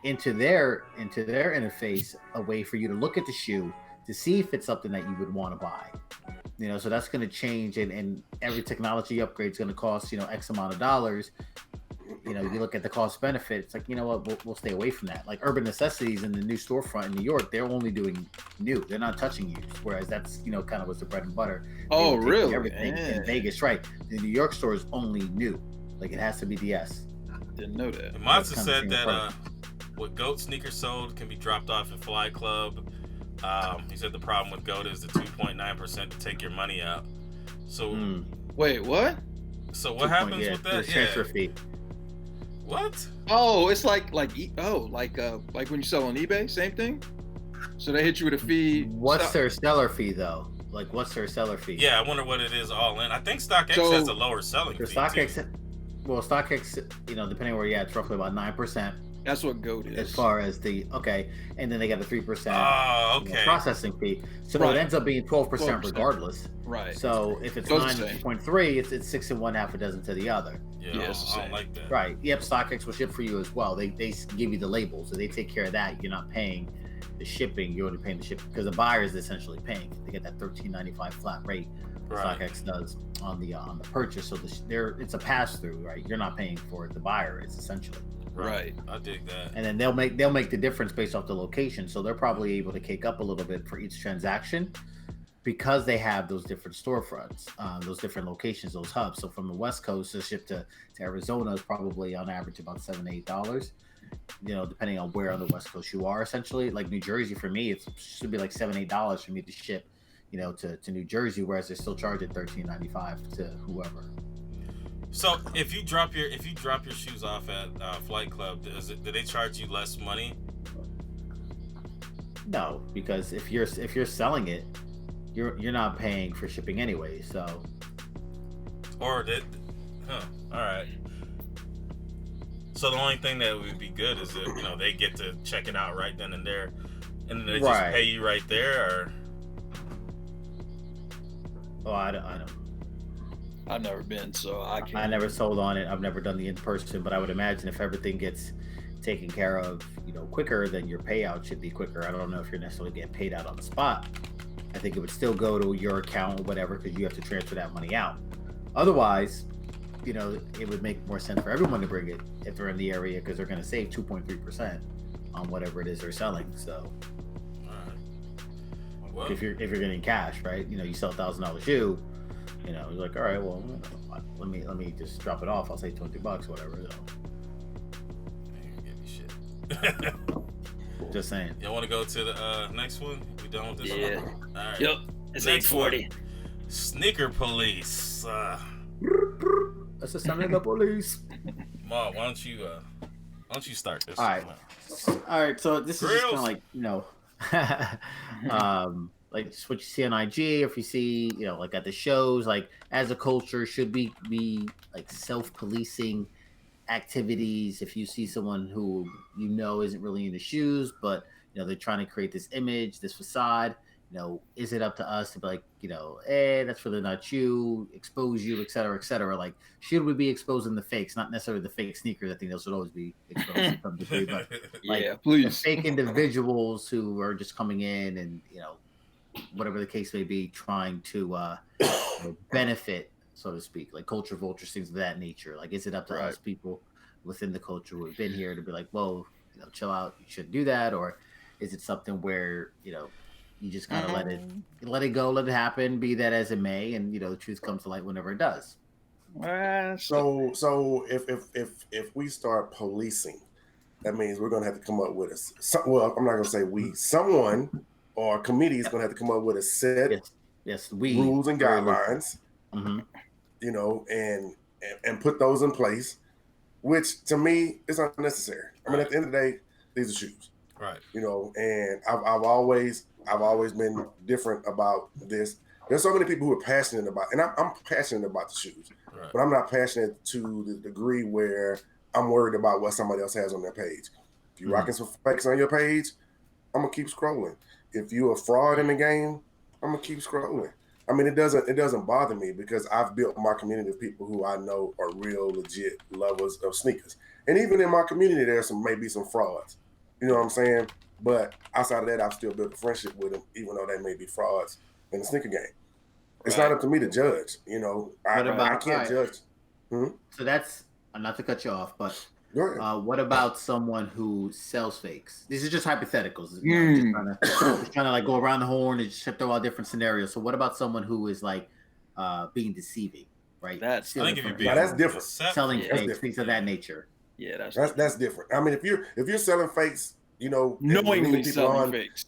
into their interface a way for you to look at the shoe to see if it's something that you would want to buy. You know, so that's going to change, and every technology upgrade is going to cost, you know, X amount of dollars. You know, you look at the cost benefit, it's like, you know what, we'll stay away from that. Like Urban Necessities in the new storefront in New York, they're only doing new. They're not touching used. Whereas that's, you know, kind of was the bread and butter.
Oh, really?
Everything in Vegas, right? The New York store is only new. Like it has to be DS.
Didn't know that.
Monster said that what GOAT sneakers sold can be dropped off at Fly Club. He said the problem with GOAT is the 2.9% to take your money out. So
wait, what?
So what happens with that?
The transfer fee.
What?
Oh, it's like when you sell on eBay, same thing. So they hit you with a fee.
What's their seller fee though? Like, what's their seller fee?
Yeah, I wonder what it is all in. I think StockX has a lower selling fee.
StockX, you know, depending where you're at, it's roughly about 9%.
That's what GOAT is.
As far as and then they got a 3% processing fee. So it ends up being 12% regardless.
Right.
So if it's 9.3, it's 6 and 1/2 a dozen to the other.
Yeah, I don't like that.
Right. Yep. StockX will ship for you as well. They give you the label, so they take care of that. You're not paying the shipping. You're only paying the shipping because the buyer is essentially paying. They get that $13.95 flat rate. StockX does on the purchase. So it's a pass through, right? You're not paying for it. The buyer is essentially.
Right.
I dig that.
And then they'll make the difference based off the location. So they're probably able to cake up a little bit for each transaction because they have those different storefronts, those different locations, those hubs. So from the West Coast to ship to Arizona is probably on average about $7 to $8. You know, depending on where on the West Coast you are, essentially. Like New Jersey, for me, it should be like $7 to $8 for me to ship, you know, to New Jersey, whereas they're still charging $13.95 to whoever.
So if you drop your shoes off at Flight Club, do they charge you less money?
No, because if you're selling it, you're not paying for shipping anyway. So.
All right. So the only thing that would be good is that, you know, they get to check it out right then and there, and then they just pay you right there, or.
Oh, I don't.
I've never been, so I can't.
I never sold on it. I've never done the in-person, but I would imagine if everything gets taken care of, you know, quicker, then your payout should be quicker. I don't know if you're necessarily getting paid out on the spot. I think it would still go to your account or whatever because you have to transfer that money out. Otherwise, you know, it would make more sense for everyone to bring it if they're in the area because they're going to save 2.3% on whatever it is they're selling. So, well, if you're getting cash, right? You know, you sell $1,000 shoe. You know, you're like, all right, well, let me just drop it off. I'll say $20, whatever. So.
Give me shit.
Just saying.
Y'all want to go to the next one? We done with this one? All right.
Yep. It's 8:40.
Sneaker police.
That's the sound of the police.
Ma, why don't you start this?
All right. All right. So this is just kind of like, like just what you see on IG, if you see, like at the shows, like as a culture, should we be like self-policing activities? If you see someone who isn't really in the shoes, but they're trying to create this image, this facade, is it up to us to be like, hey, that's really not you, expose you, et cetera, et cetera? Like, should we be exposing the fakes? Not necessarily the fake sneakers. I think those should always be exposed to some degree, but like the fake individuals who are just coming in and, whatever the case may be, trying to benefit, so to speak, like culture vultures, things of that nature. Like, is it up to us people within the culture who have been here to be like, whoa, chill out, you shouldn't do that? Or is it something where, you just kind of let it go, let it happen, be that as it may, and the truth comes to light whenever it does.
So if we start policing, that means we're gonna have to come up with I'm not gonna say we, someone or a committee is gonna have to come up with a set rules and guidelines, and put those in place, which to me is unnecessary. I mean, at the end of the day, these are shoes,
right?
And I've always been different about this. There's so many people who are passionate about, and I'm passionate about the shoes, but I'm not passionate to the degree where I'm worried about what somebody else has on their page. If you're rocking some fakes on your page, I'm gonna keep scrolling. If you're a fraud in the game, I'm gonna keep scrolling. I mean, it doesn't bother me because I've built my community of people who I know are real legit lovers of sneakers. And even in my community, there's maybe some frauds. You know what I'm saying? But outside of that, I've still built a friendship with them, even though they may be frauds in the sneaker game. It's not up to me to judge. I can't judge.
So that's, not to cut you off, but what about someone who sells fakes? These are just hypotheticals. Just trying to like go around the horn and just throw out different scenarios. So what about someone who is like being deceiving, right?
That's different.
Selling fakes, things of that nature.
Yeah,
that's different. I mean, if you're selling fakes,
knowingly selling fakes,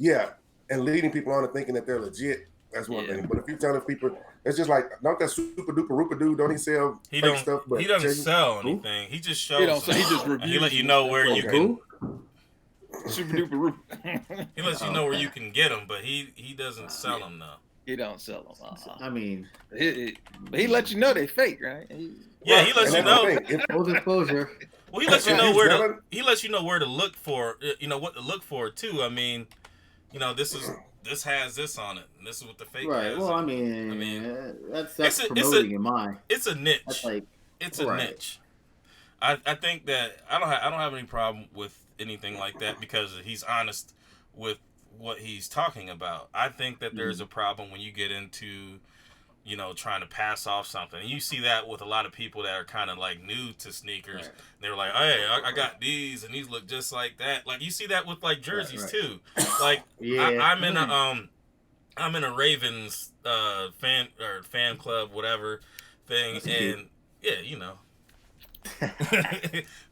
and leading people on to thinking that they're legit, that's one thing. But if you're telling people, it's just like, not that super duper rooper dude, don't he sell fake stuff? But
he doesn't sell anything. He just shows.
He just reviews.
He let you know where you can.
Super duper rooper.
He lets you know where you can get them, but he doesn't sell them though.
He don't sell them.
I mean,
he lets you know they fake, right?
He lets you know.
Full disclosure.
Well, he lets you know where to. He lets you know where to look for. What to look for too. I mean, this has this on it, and this is what the fake has.
Well, I mean, that's promoting in mind.
It's a niche.
That's like,
it's a niche. I think that I don't have any problem with anything like that because he's honest with what he's talking about. I think that there's a problem when you get into, trying to pass off something. And you see that with a lot of people that are kind of like new to sneakers. Right. They're like, hey, I got these and these look just like that. Like you see that with like jerseys too. Like I'm in a Ravens fan club, whatever thing. That's and cute.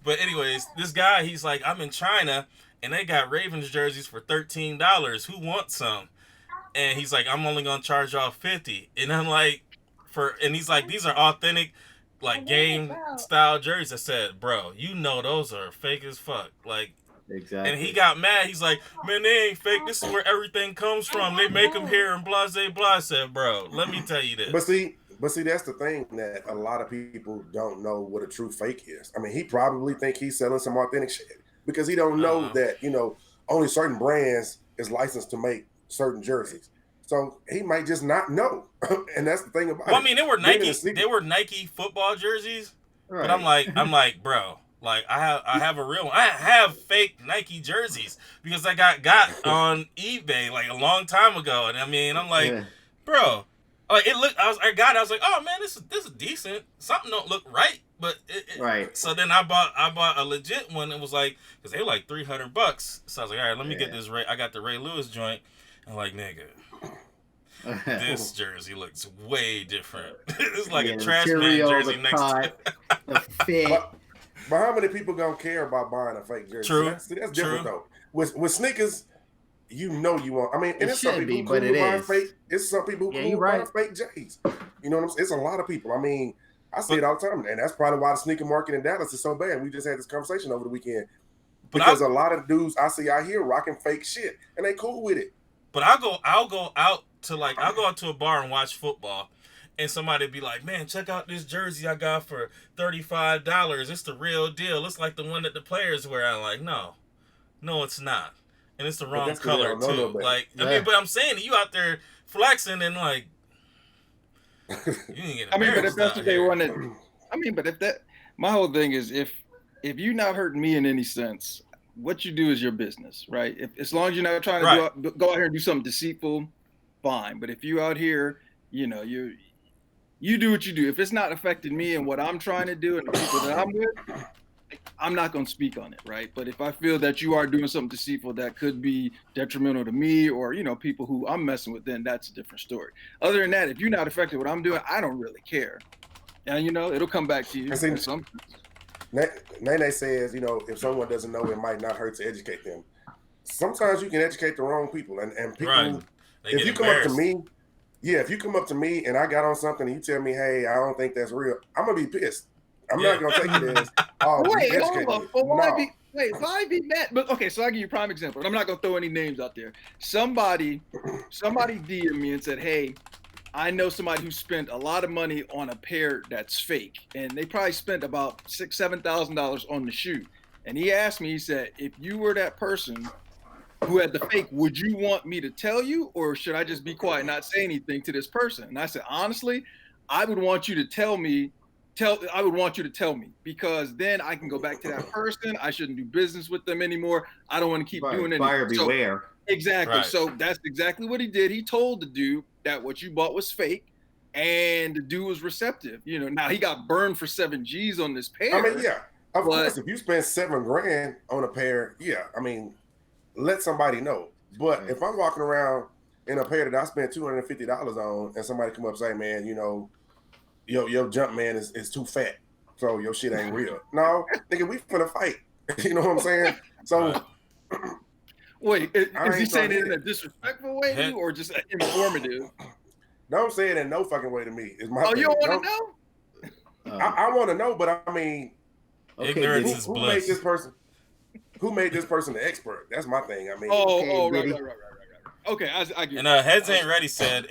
But anyways, this guy, he's like, I'm in China and they got Ravens jerseys for $13. Who wants some? And he's like, I'm only gonna charge y'all $50. And I'm like, and he's like, these are authentic, like game style jerseys. I said, bro, those are fake as fuck. Like, exactly. And he got mad. He's like, man, they ain't fake. This is where everything comes from. They make them here and blah, blah, blah. I said, bro, let me tell you this.
But see, that's the thing that a lot of people don't know what a true fake is. I mean, he probably think he's selling some authentic shit because he don't know that, only certain brands is licensed to make certain jerseys. So he might just not know. And that's the thing about it.
I mean, they were Nike football jerseys. Right. But I'm like, bro, like I have a real one. I have fake Nike jerseys because I got on eBay like a long time ago. And I mean, I'm like, bro, like it looked, I was like, oh man, this is decent. Something don't look right. But right. So then I bought a legit one. It was like, because they were like $300. So I was like, all right, let me get this I got the Ray Lewis joint. I'm like, nigga, this jersey looks way different. It's like a trash man jersey next to it.
The fit.
But how many people gonna care about buying a fake jersey?
True.
That's different though. With sneakers, you know you want. I mean, and
It
it's some
should
people
be,
who
but
cool
it
with buying
is.
fake. It's some people who
Yeah,
cool
you're
with buying
right.
fake J's. You know what I'm saying? It's a lot of people. I mean, I see it all the time, and that's probably why the sneaker market in Dallas is so bad. We just had this conversation over the weekend because a lot of dudes I see out here rocking fake shit, and they cool with it.
But I'll go out to a bar and watch football, and somebody be like, "Man, check out this jersey I got for $35. It's the real deal. It's like the one that the players wear." I'm like, no, it's not, and it's the
But
wrong
that's 'cause they
color
don't know no
too.
better.
Like, I
Yeah.
mean, but I'm saying you out there flexing and like, you ain't get
I mean, but if
embarrassed
that's
out
what they
here.
want to, I mean, but if that, my whole thing is if you're not hurting me in any sense, what you do is your business, right? If as long as you're not trying to go out here and do something deceitful, fine. But if you out here, you know, you do what you do. If it's not affecting me and what I'm trying to do and the people that I'm with, I'm not going to speak on it, right? But if I feel that you are doing something deceitful that could be detrimental to me or, you know, people who I'm messing with, then that's a different story. Other than that, if you're not affected what I'm doing, I don't really care. And, you know, it'll come back to you.
And see,
at some
Nene says, you know, if someone doesn't know, it might not hurt to educate them. Sometimes you can educate the wrong people, and people.
Right. They
If
get
you come up to
embarrassed.
me, yeah, if you come up to me and I got on something and you tell me, hey, I don't think that's real, I'm gonna be pissed. I'm not gonna take it as, oh,
Wait,
you
hold
educated
on.
me.
But
No.
why be mad? But okay, so I'll give you a prime example. And I'm not gonna throw any names out there. Somebody DM'd me and said, hey, I know somebody who spent a lot of money on a pair that's fake, and they probably spent about $7,000 on the shoe. And he asked me, he said, if you were that person who had the fake, would you want me to tell you, or should I just be quiet and not say anything to this person? And I said, honestly, I would want you to tell me, because then I can go back to that person. I shouldn't do business with them anymore. I don't want to keep doing anything.
Buyer beware.
Exactly.
Right.
So that's exactly what he did. He told the dude that what you bought was fake, and the dude was receptive. You know, now he got burned for 7 G's on this pair.
I mean, yeah, of course, if you spend $7,000 on a pair, yeah, I mean, let somebody know. But if I'm walking around in a pair that I spent $250 on, and somebody come up and say, man, you know, your jump man is too fat, so your shit ain't real. No, nigga, we finna fight. You know what I'm saying? So.
Wait, is he
ain't
saying it
trying
in a disrespectful way to you, or just informative?
Don't say it in no fucking way to me. Is my
Oh,
thing.
you don't want to know?
I want to know, but I mean,
Ignorance is
who
bliss.
made this person? Who made this person the expert? That's my thing. I mean,
Right. Okay, I get
And
it.
Heads Ain't Ready said,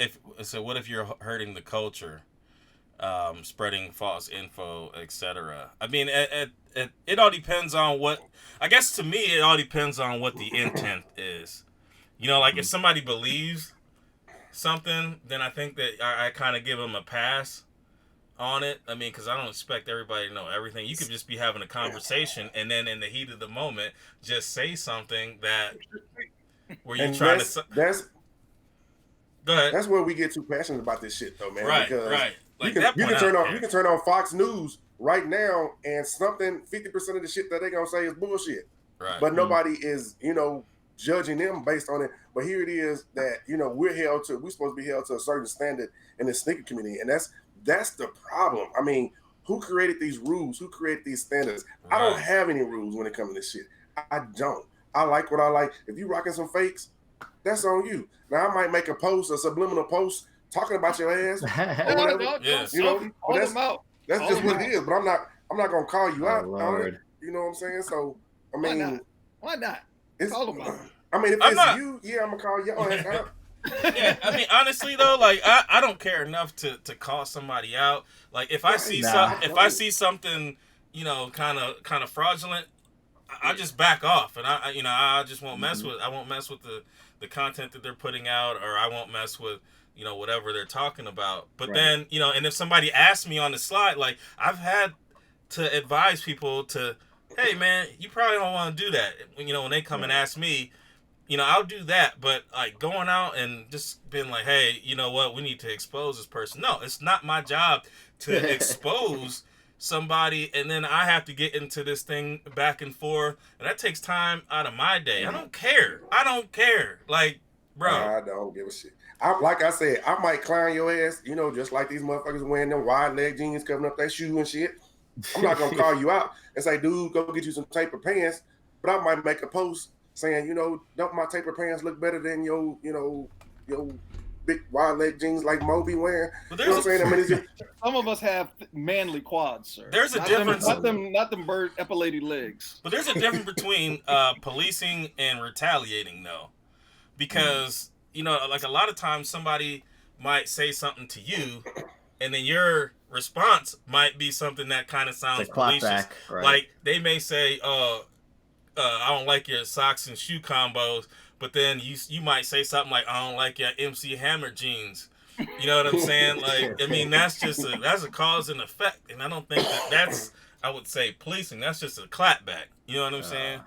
what if you're hurting the culture, spreading false info, etc. I mean, it all depends on what. I guess to me, it all depends on what the intent is. You know, like if somebody believes something, then I think that I kind of give them a pass on it. I mean, because I don't expect everybody to know everything. You could just be having a conversation, and then in the heat of the moment, just say something that where you're trying to. Go ahead.
That's where we get too passionate about this shit, though, man.
Right,
because
right. Like
you
that
can
point
turn
out
on. You can turn on Fox News right now, and 50% of the shit that they gonna say is bullshit.
Right.
But nobody is, you know, judging them based on it. But here it is that, you know, we're supposed to be held to a certain standard in the sneaker community, and that's the problem. I mean, who created these rules? Who created these standards? Right. I don't have any rules when it comes to this shit. I don't. I like what I like. If you rocking some fakes, that's on you. Now I might make a subliminal post talking about your ass or whatever. You know, but that's just what it is. But I'm not gonna call you out on it. You know what I'm saying? So I mean,
why not? Call them out.
I mean, if it's you, yeah, I'm gonna call your ass out.
Yeah, I mean, honestly though, like I don't care enough to call somebody out. Like if I see something, you know, kind of fraudulent, I just back off, and I just won't mess with. I won't mess with the content that they're putting out, or I won't mess with, you know, whatever they're talking about. But then, you know, and if somebody asks me on the slide, like I've had to advise people to, hey man, you probably don't want to do that. You know, when they come and ask me, you know, I'll do that. But like going out and just being like, hey, you know what, we need to expose this person. No, it's not my job to expose somebody, and then I have to get into this thing back and forth, and that takes time out of my day. I don't care. Like, bro,
I don't give a shit. Like I said, I might clown your ass, you know, just like these motherfuckers wearing them wide leg jeans covering up that shoe and shit. I'm not gonna call you out and say, dude, go get you some taper pants, but I might make a post saying, don't my taper pants look better than your big wide leg jeans like Moby wearing?
But
You know what I'm saying? I mean, it's just,
Some of us have manly quads, sir.
There's a
not
difference.
Not them bird epilated legs.
But there's a difference between policing and retaliating, though, because like a lot of times somebody might say something to you, and then your response might be something that kind of sounds malicious.
Back, right.
Like they may say, I don't like your socks and shoe combos, but then you might say something like, I don't like your MC Hammer jeans. You know what I'm saying? Like, I mean, that's a cause and effect, and I don't think that's I would say policing. That's just a clapback. You know what I'm saying?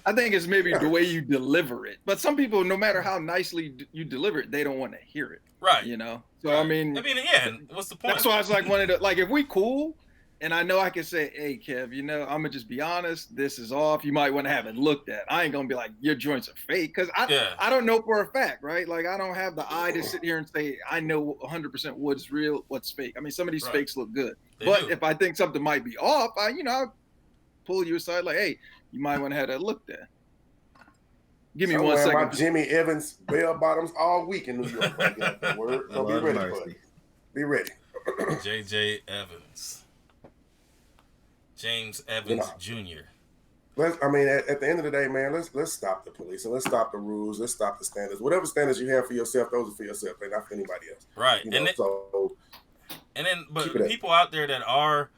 I think it's maybe the way you deliver it. But some people, no matter how nicely you deliver it, they don't want to hear it.
Right.
So I mean,
yeah. What's the point?
That's why I was like if we cool, and I know I can say, hey Kev, I'm gonna just be honest. This is off. You might want to have it looked at. I ain't gonna be like your joints are fake because I don't know for a fact, right? Like I don't have the eye to sit here and say I know 100% what's real, what's fake. I mean, some of these fakes look good, but if I think something might be off, I'll pull you aside like, hey, you might want to have that looked at. Give me 1 second.
My Jimmy Evans bell bottoms all week in New York. Word. So be ready for it. Be ready.
JJ Evans. James Evans Jr.
At the end of the day, man, let's stop the police and let's stop the rules. Let's stop the standards. Whatever standards you have for yourself, those are for yourself. They're not for anybody else.
Right. But people out there that are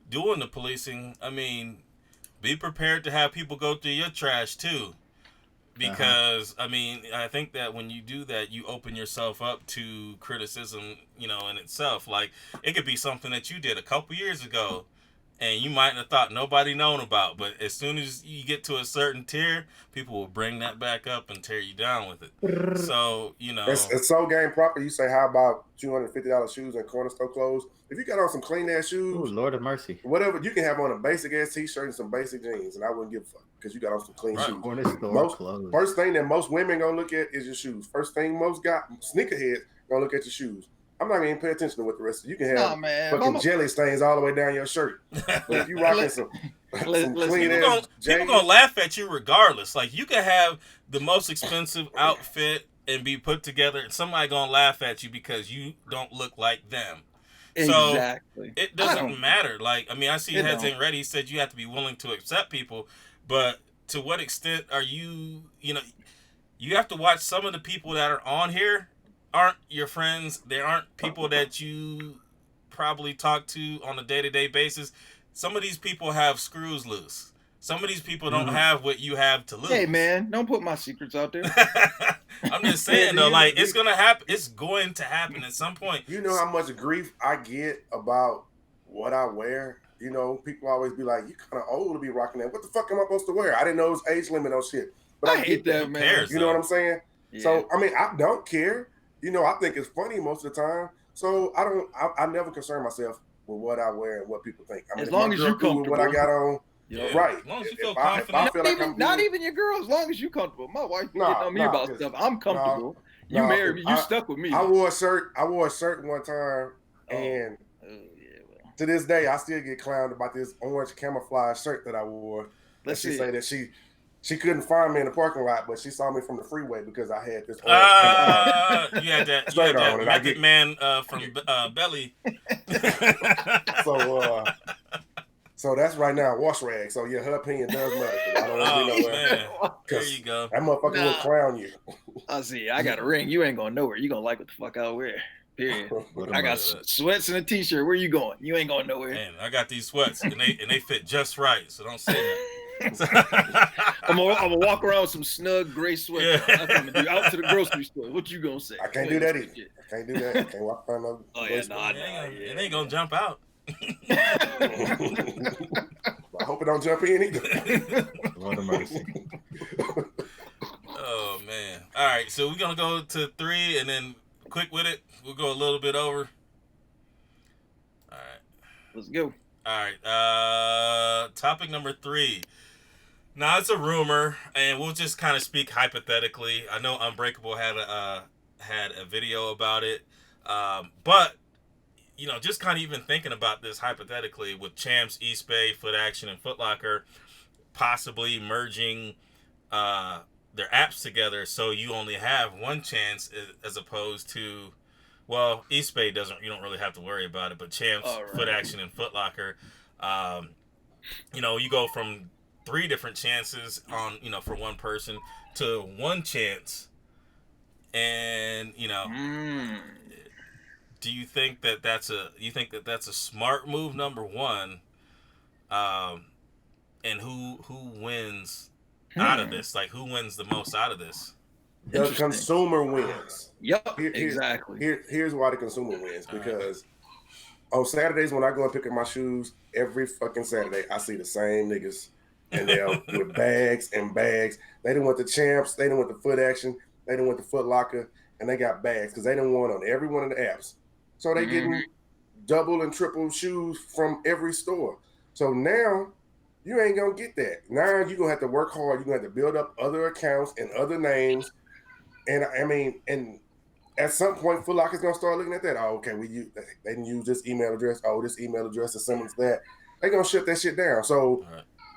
doing the policing, I mean, be prepared to have people go through your trash too. Because, I think that when you do that, you open yourself up to criticism, in itself. Like, it could be something that you did a couple years ago, and you might have thought nobody known about. But as soon as you get to a certain tier, people will bring that back up and tear you down with it. So,
It's so game proper. You say, how about $250 shoes and corner store clothes? If you got on some clean-ass shoes.
Ooh, Lord of mercy.
Whatever, you can have on a basic-ass T-shirt and some basic jeans, and I wouldn't give a fuck because you got on some clean shoes. First thing that most women gonna look at is your shoes. First thing most sneakerheads gonna look at your shoes. I'm not gonna even pay attention to what the rest of you can have fucking jelly stains all the way down your shirt. But if you rocking some clean ass,
people gonna laugh at you regardless. Like you can have the most expensive outfit and be put together, and somebody gonna laugh at you because you don't look like them.
Exactly.
So it doesn't matter. Like, I see Heads Ain't Ready. He said you have to be willing to accept people, but to what extent are you? You have to watch some of the people that are on here aren't your friends. They aren't people that you probably talk to on a day-to-day basis. Some of these people have screws loose. Some of these people don't have what you have to lose.
Hey, man, don't put my secrets out there.
I'm just saying, though, like, it's going to happen. It's going to happen at some point.
You know how much grief I get about what I wear? People always be like, you kind of old to be rocking that. What the fuck am I supposed to wear? I didn't know it was age limit on shit. But
I hate that, man.
You know what I'm saying? Yeah. So, I don't care. I think it's funny most of the time. So, I never concern myself with what I wear and what people think.
As long as you're comfortable
with what I got on.
Yeah.
Right.
As long as you feel confident.
Not even your girl, as long as you comfortable. My wife getting on me about stuff. I'm comfortable. You married me. You stuck with me.
I wore a shirt one time, and to this day, I still get clowned about this orange camouflage shirt that I wore. She say that she couldn't find me in the parking lot, but she saw me from the freeway because I had this orange
you had that Method Man from Belly.
So that's right now, wash rag. So yeah, her opinion does matter. I don't want to be nowhere.
There you go.
That motherfucker will clown you.
I see. I got a ring. You ain't going nowhere. You gonna like what the fuck I wear. Period. I got sweats and a t-shirt. Where you going? You ain't going nowhere.
Man, I got these sweats and they fit just right. So don't say that.
I'm gonna walk around with some snug gray sweats. Yeah. I'm gonna do out to the grocery store. What you gonna say?
I can't do that either. I can't do that. I can't walk around no.
It ain't gonna jump out.
I hope it don't jump in either.
Lord of mercy.
Oh man! All right, so we're gonna go to 3 and then quick with it. We'll go a little bit over. All right,
let's go.
All right, topic number 3. Now it's a rumor, and we'll just kind of speak hypothetically. I know Unbreakable had a video about it, but. Just kind of even thinking about this hypothetically with Champs, East Bay, Foot Action, and Foot Locker possibly merging their apps together, so you only have one chance as opposed to, well, Eastbay doesn't. You don't really have to worry about it, but Champs, Foot Action, and Foot Locker, you go from 3 different chances on for one person to one chance, and do you think that that's a smart move? Number one, and who wins out of this? Like, who wins the most out of this?
The consumer wins.
Yep, exactly.
Here's why the consumer wins, because on Saturdays when I go and pick up my shoes, every fucking Saturday I see the same niggas, and they're with bags and bags. They done went to Champs, they done went to Foot Action, they done went to Foot Locker, and they got bags because they done won on every one of the apps. So they getting double and triple shoes from every store. So now you ain't gonna get that. Now you're gonna have to work hard. You're gonna have to build up other accounts and other names. And I mean, and at some point, Foot Locker's gonna start looking at that. Oh, okay, they didn't use this email address. Oh, this email address is similar to that. They're gonna shut that shit down. So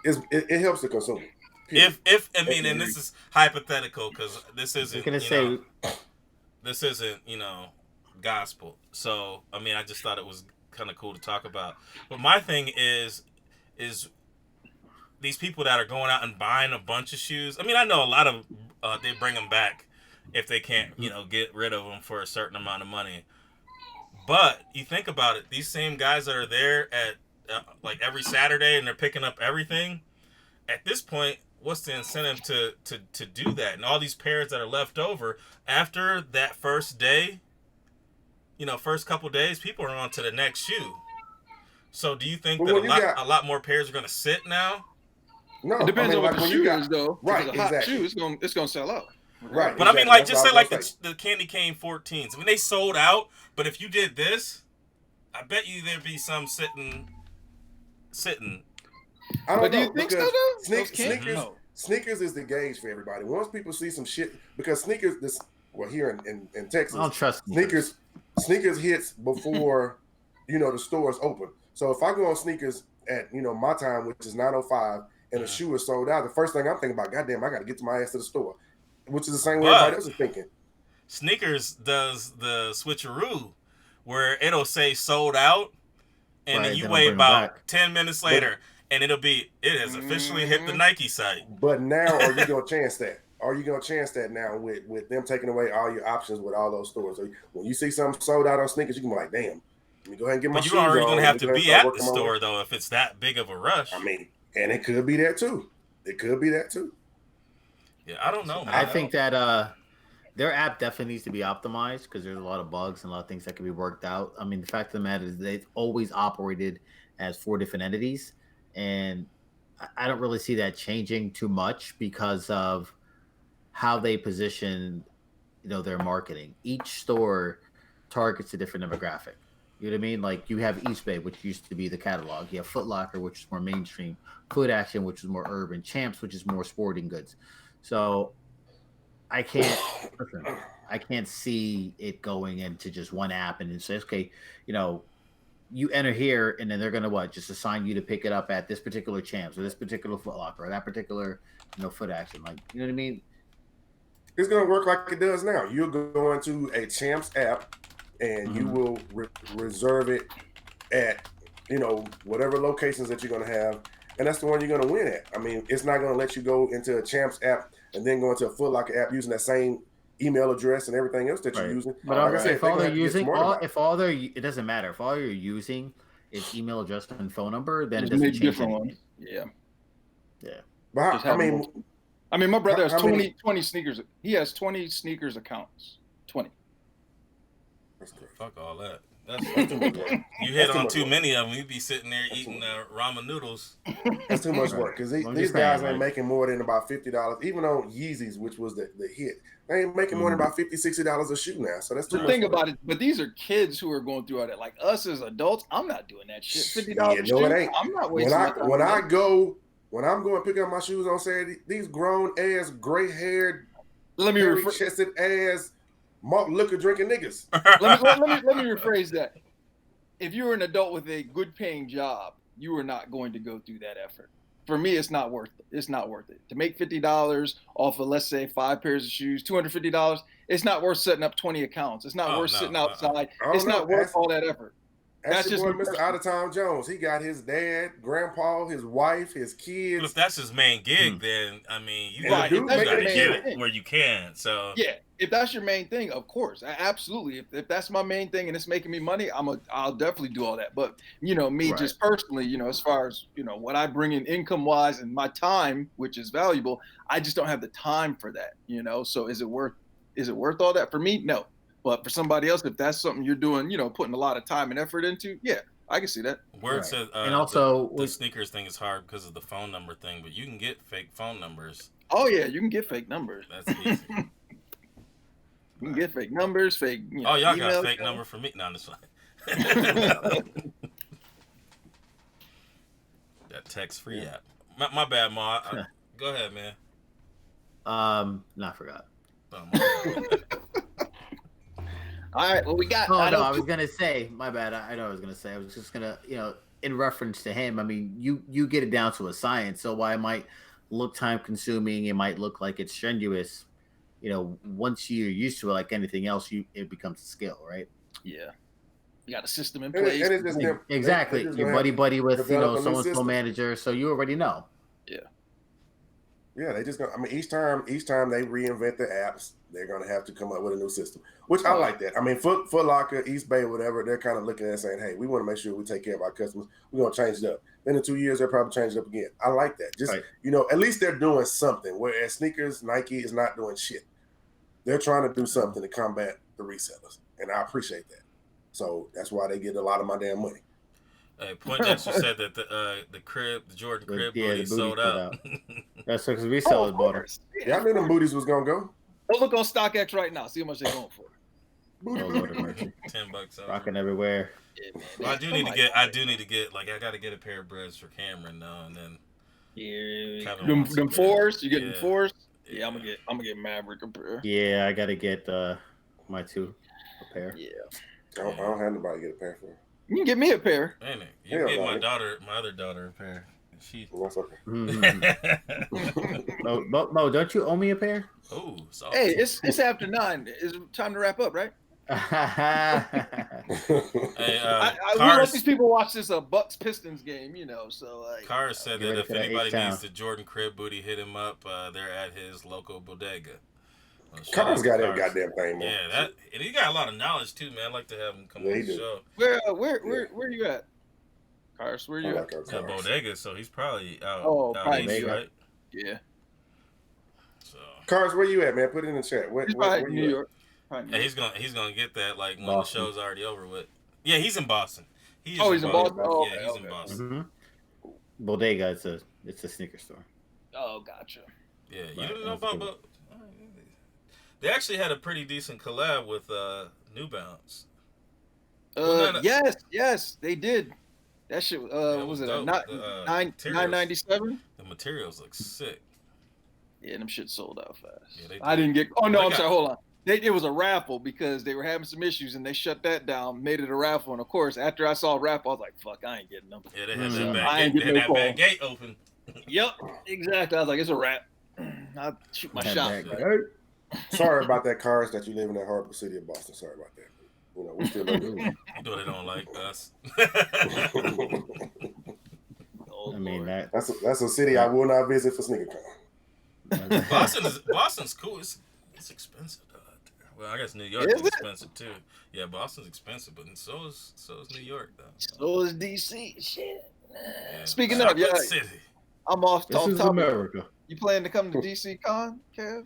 it helps the consumer.
If and this is hypothetical because this isn't. This isn't gospel. So I mean, I just thought it was kind of cool to talk about. But my thing is these people that are going out and buying a bunch of shoes. I mean, I know a lot of they bring them back if they can't, get rid of them for a certain amount of money. But you think about it, these same guys that are there at like every Saturday and they're picking up everything. At this point, what's the incentive to do that? And all these pairs that are left over after that first day, first couple days, people are on to the next shoe. So do you think that a lot more pairs are going to sit now?
No,
it depends on what the shoe is, though.
Right,
if it's a hot shoe, it's gonna sell out.
Right,
but I mean, like, just say like the Candy Cane 14s. I mean, they sold out. But if you did this, I bet you there'd be some sitting.
I don't
but
know,
do you think so, though?
Sneakers is the gauge for everybody. Once people see some shit, because sneakers, here in Texas,
I don't trust
sneakers. Sneakers hits before the stores open. So if I go on sneakers at my time, which is 9:05. And the shoe is sold out, the first thing I'm thinking about, goddamn, I got to get to my ass to the store, which is the same way everybody else is thinking.
Sneakers does the switcheroo where it'll say sold out, and then you wait about 10 minutes later, and it has officially hit the Nike site.
But now, are you going to chance that? Are you going to chance that now with them taking away all your options with all those stores? So when you see something sold out on sneakers, you can be like, damn, let me go ahead and get my shoes on.
But you're already going to have to be at the store, though, if it's that big of a rush.
I mean, and it could be that too.
Yeah, I don't know, man.
I think that their app definitely needs to be optimized because there's a lot of bugs and a lot of things that can be worked out. I mean, the fact of the matter is they've always operated as 4 different entities, and I don't really see that changing too much because of how they position, their marketing. Each store targets a different demographic. You know what I mean? Like, you have Eastbay, which used to be the catalog. You have Foot Locker, which is more mainstream. Foot Action, which is more urban. Champs, which is more sporting goods. So I can't see it going into just one app and it says, okay, you enter here and then they're going to just assign you to pick it up at this particular Champs or this particular Foot Locker or that particular, Foot Action. Like, you know what I mean?
It's going to work like it does now. You'll go into a Champs app and you will reserve it at, whatever locations that you're going to have. And that's the one you're going to win at. I mean, it's not going to let you go into a Champs app and then go into a Foot Locker app using that same email address and everything else that you're using.
But if it doesn't matter. If all you're using is email address and phone number, then it doesn't change anything.
Yeah.
But
my brother has 20 sneakers. He has 20 sneakers accounts. 20.
Fuck all that. That's too much work. You hit on too many of them. You'd be sitting there eating ramen noodles.
That's too much work because these guys ain't making more than about $50. Even on Yeezys, which was the hit, they ain't making more than about $50, $60 a shoe now. So that's too much
the thing
work.
about it. But these are kids who are going through all that. Like us as adults, I'm not doing that shit. $50 shoe.
It ain't.
I'm not wasting my time.
When I'm going to pick up my shoes on Saturday, these grown ass, gray haired, chested ass, malt liquor drinking niggas.
let me rephrase that. If you were an adult with a good paying job, you are not going to go through that effort. for me, it's not worth it. It's not worth it to make $50 off of, let's say, 5 pairs of shoes, $250. It's not worth setting up 20 accounts. It's not worth sitting outside. It's not worth all that effort.
That's your boy, Mr. Out of Town Jones. He got his dad, grandpa, his wife, his kids.
But if that's his main gig, then I mean, you
Right.
gotta get it
thing.
where you can. So
yeah, if that's your main thing, of course, absolutely. If that's my main thing and it's making me money, I'll definitely do all that. But me
Right.
just personally, as far as what I bring in income wise and my time, which is valuable, I just don't have the time for that. So is it worth all that? For me, no. But for somebody else, if that's something you're doing, putting a lot of time and effort into, yeah, I can see that.
Word says,
and also
the sneakers thing is hard because of the phone number thing, but you can get fake phone numbers.
Oh yeah, you can get fake numbers.
That's easy.
You can get fake numbers, fake.
Oh, y'all got a fake number for me? No, this one. That text-free app. My bad, Ma. Go ahead, man.
No, I forgot.
All right, well, we got.
Oh, no, I was gonna say, my bad. I know I was gonna say. I was just gonna, in reference to him. I mean, you get it down to a science. So while it might look time consuming, it might look like it's strenuous. Once you're used to it, like anything else, it becomes a skill, right?
Yeah, you got a system in place.
And it's just
exactly. You're buddy with so-and-so manager, so you already know.
Yeah, they just gonna. I mean, each time they reinvent the apps, they're gonna have to come up with a new system, which I like that. I mean, Foot Locker, East Bay, whatever, they're kind of looking at it saying, "Hey, we want to make sure we take care of our customers. We're gonna change it up." Then in 2 years, they'll probably change it up again. I like that. Just at least they're doing something. Whereas sneakers, Nike is not doing shit. They're trying to do something to combat the resellers, and I appreciate that. So that's why they get a lot of my damn money.
Hey, Point Dexter said that the Jordan crib booty sold out.
That's because resellers bought it.
Yeah, I knew them booties was gonna go.
Go look on StockX right now. See how much they're going for.
$10 out.
Rocking everywhere.
Yeah, man.
Well, I do need to get like I got to get a pair of breads for Cameron now and then.
Yeah, them fours. You getting fours? Yeah, I'm gonna get Maverick a pair.
Yeah, I gotta get my two a pair.
Yeah.
I don't have nobody get a pair for.
You can get me a pair.
Ain't it? You can get my other daughter a pair.
That's okay.
Mo, don't you owe me a pair?
Oh,
hey, it's after 9. It's time to wrap up, right?
Hey,
we let these people watch this Bucks Pistons game, So like,
Cars said that if anybody needs the Jordan crib booty, hit him up. They're at his local bodega.
Cars got that goddamn thing, man.
Yeah, and he got a lot of knowledge too, man. I'd like to have him come on the show.
Where you at? Cars, where you at?
At bodega, so he's probably out.
Probably
east, right?
Yeah.
So
Cars, where you at, man? Put it in the chat. Where
New York.
Yeah, he's gonna get that like when the show's already over with. Yeah, he's in Boston.
He's in Boston. Oh,
yeah, he's in Boston.
Mm-hmm. Bodega, it's a sneaker store.
Oh, gotcha.
Yeah, you don't know about. They actually had a pretty decent collab with New Balance.
Yes, they did. That shit was it
dope.
$9.97?
The materials look sick.
Yeah, them shit sold out fast.
Yeah,
I didn't get. Oh no, I'm sorry. Hold on. It was a raffle because they were having some issues and they shut that down. Made it a raffle, and of course, after I saw a raffle, I was like, "Fuck, I ain't getting them."
Yeah, they had that back gate open.
Yep, exactly. I was like, "It's a wrap." I'll shoot my shot.
Sorry about that, Cars, that you live in that horrible city of Boston. Sorry about that. We still love you.
You know they don't like us.
I mean
that's a city I will not visit for SneakerCon.
Boston's cool. It's expensive. Well, I guess New York is expensive too. Yeah, Boston's expensive, but so is New York though.
So is DC. Shit.
Yeah.
Speaking of,
City.
I'm off.
This is America.
You plan to come to DC Con, Kev?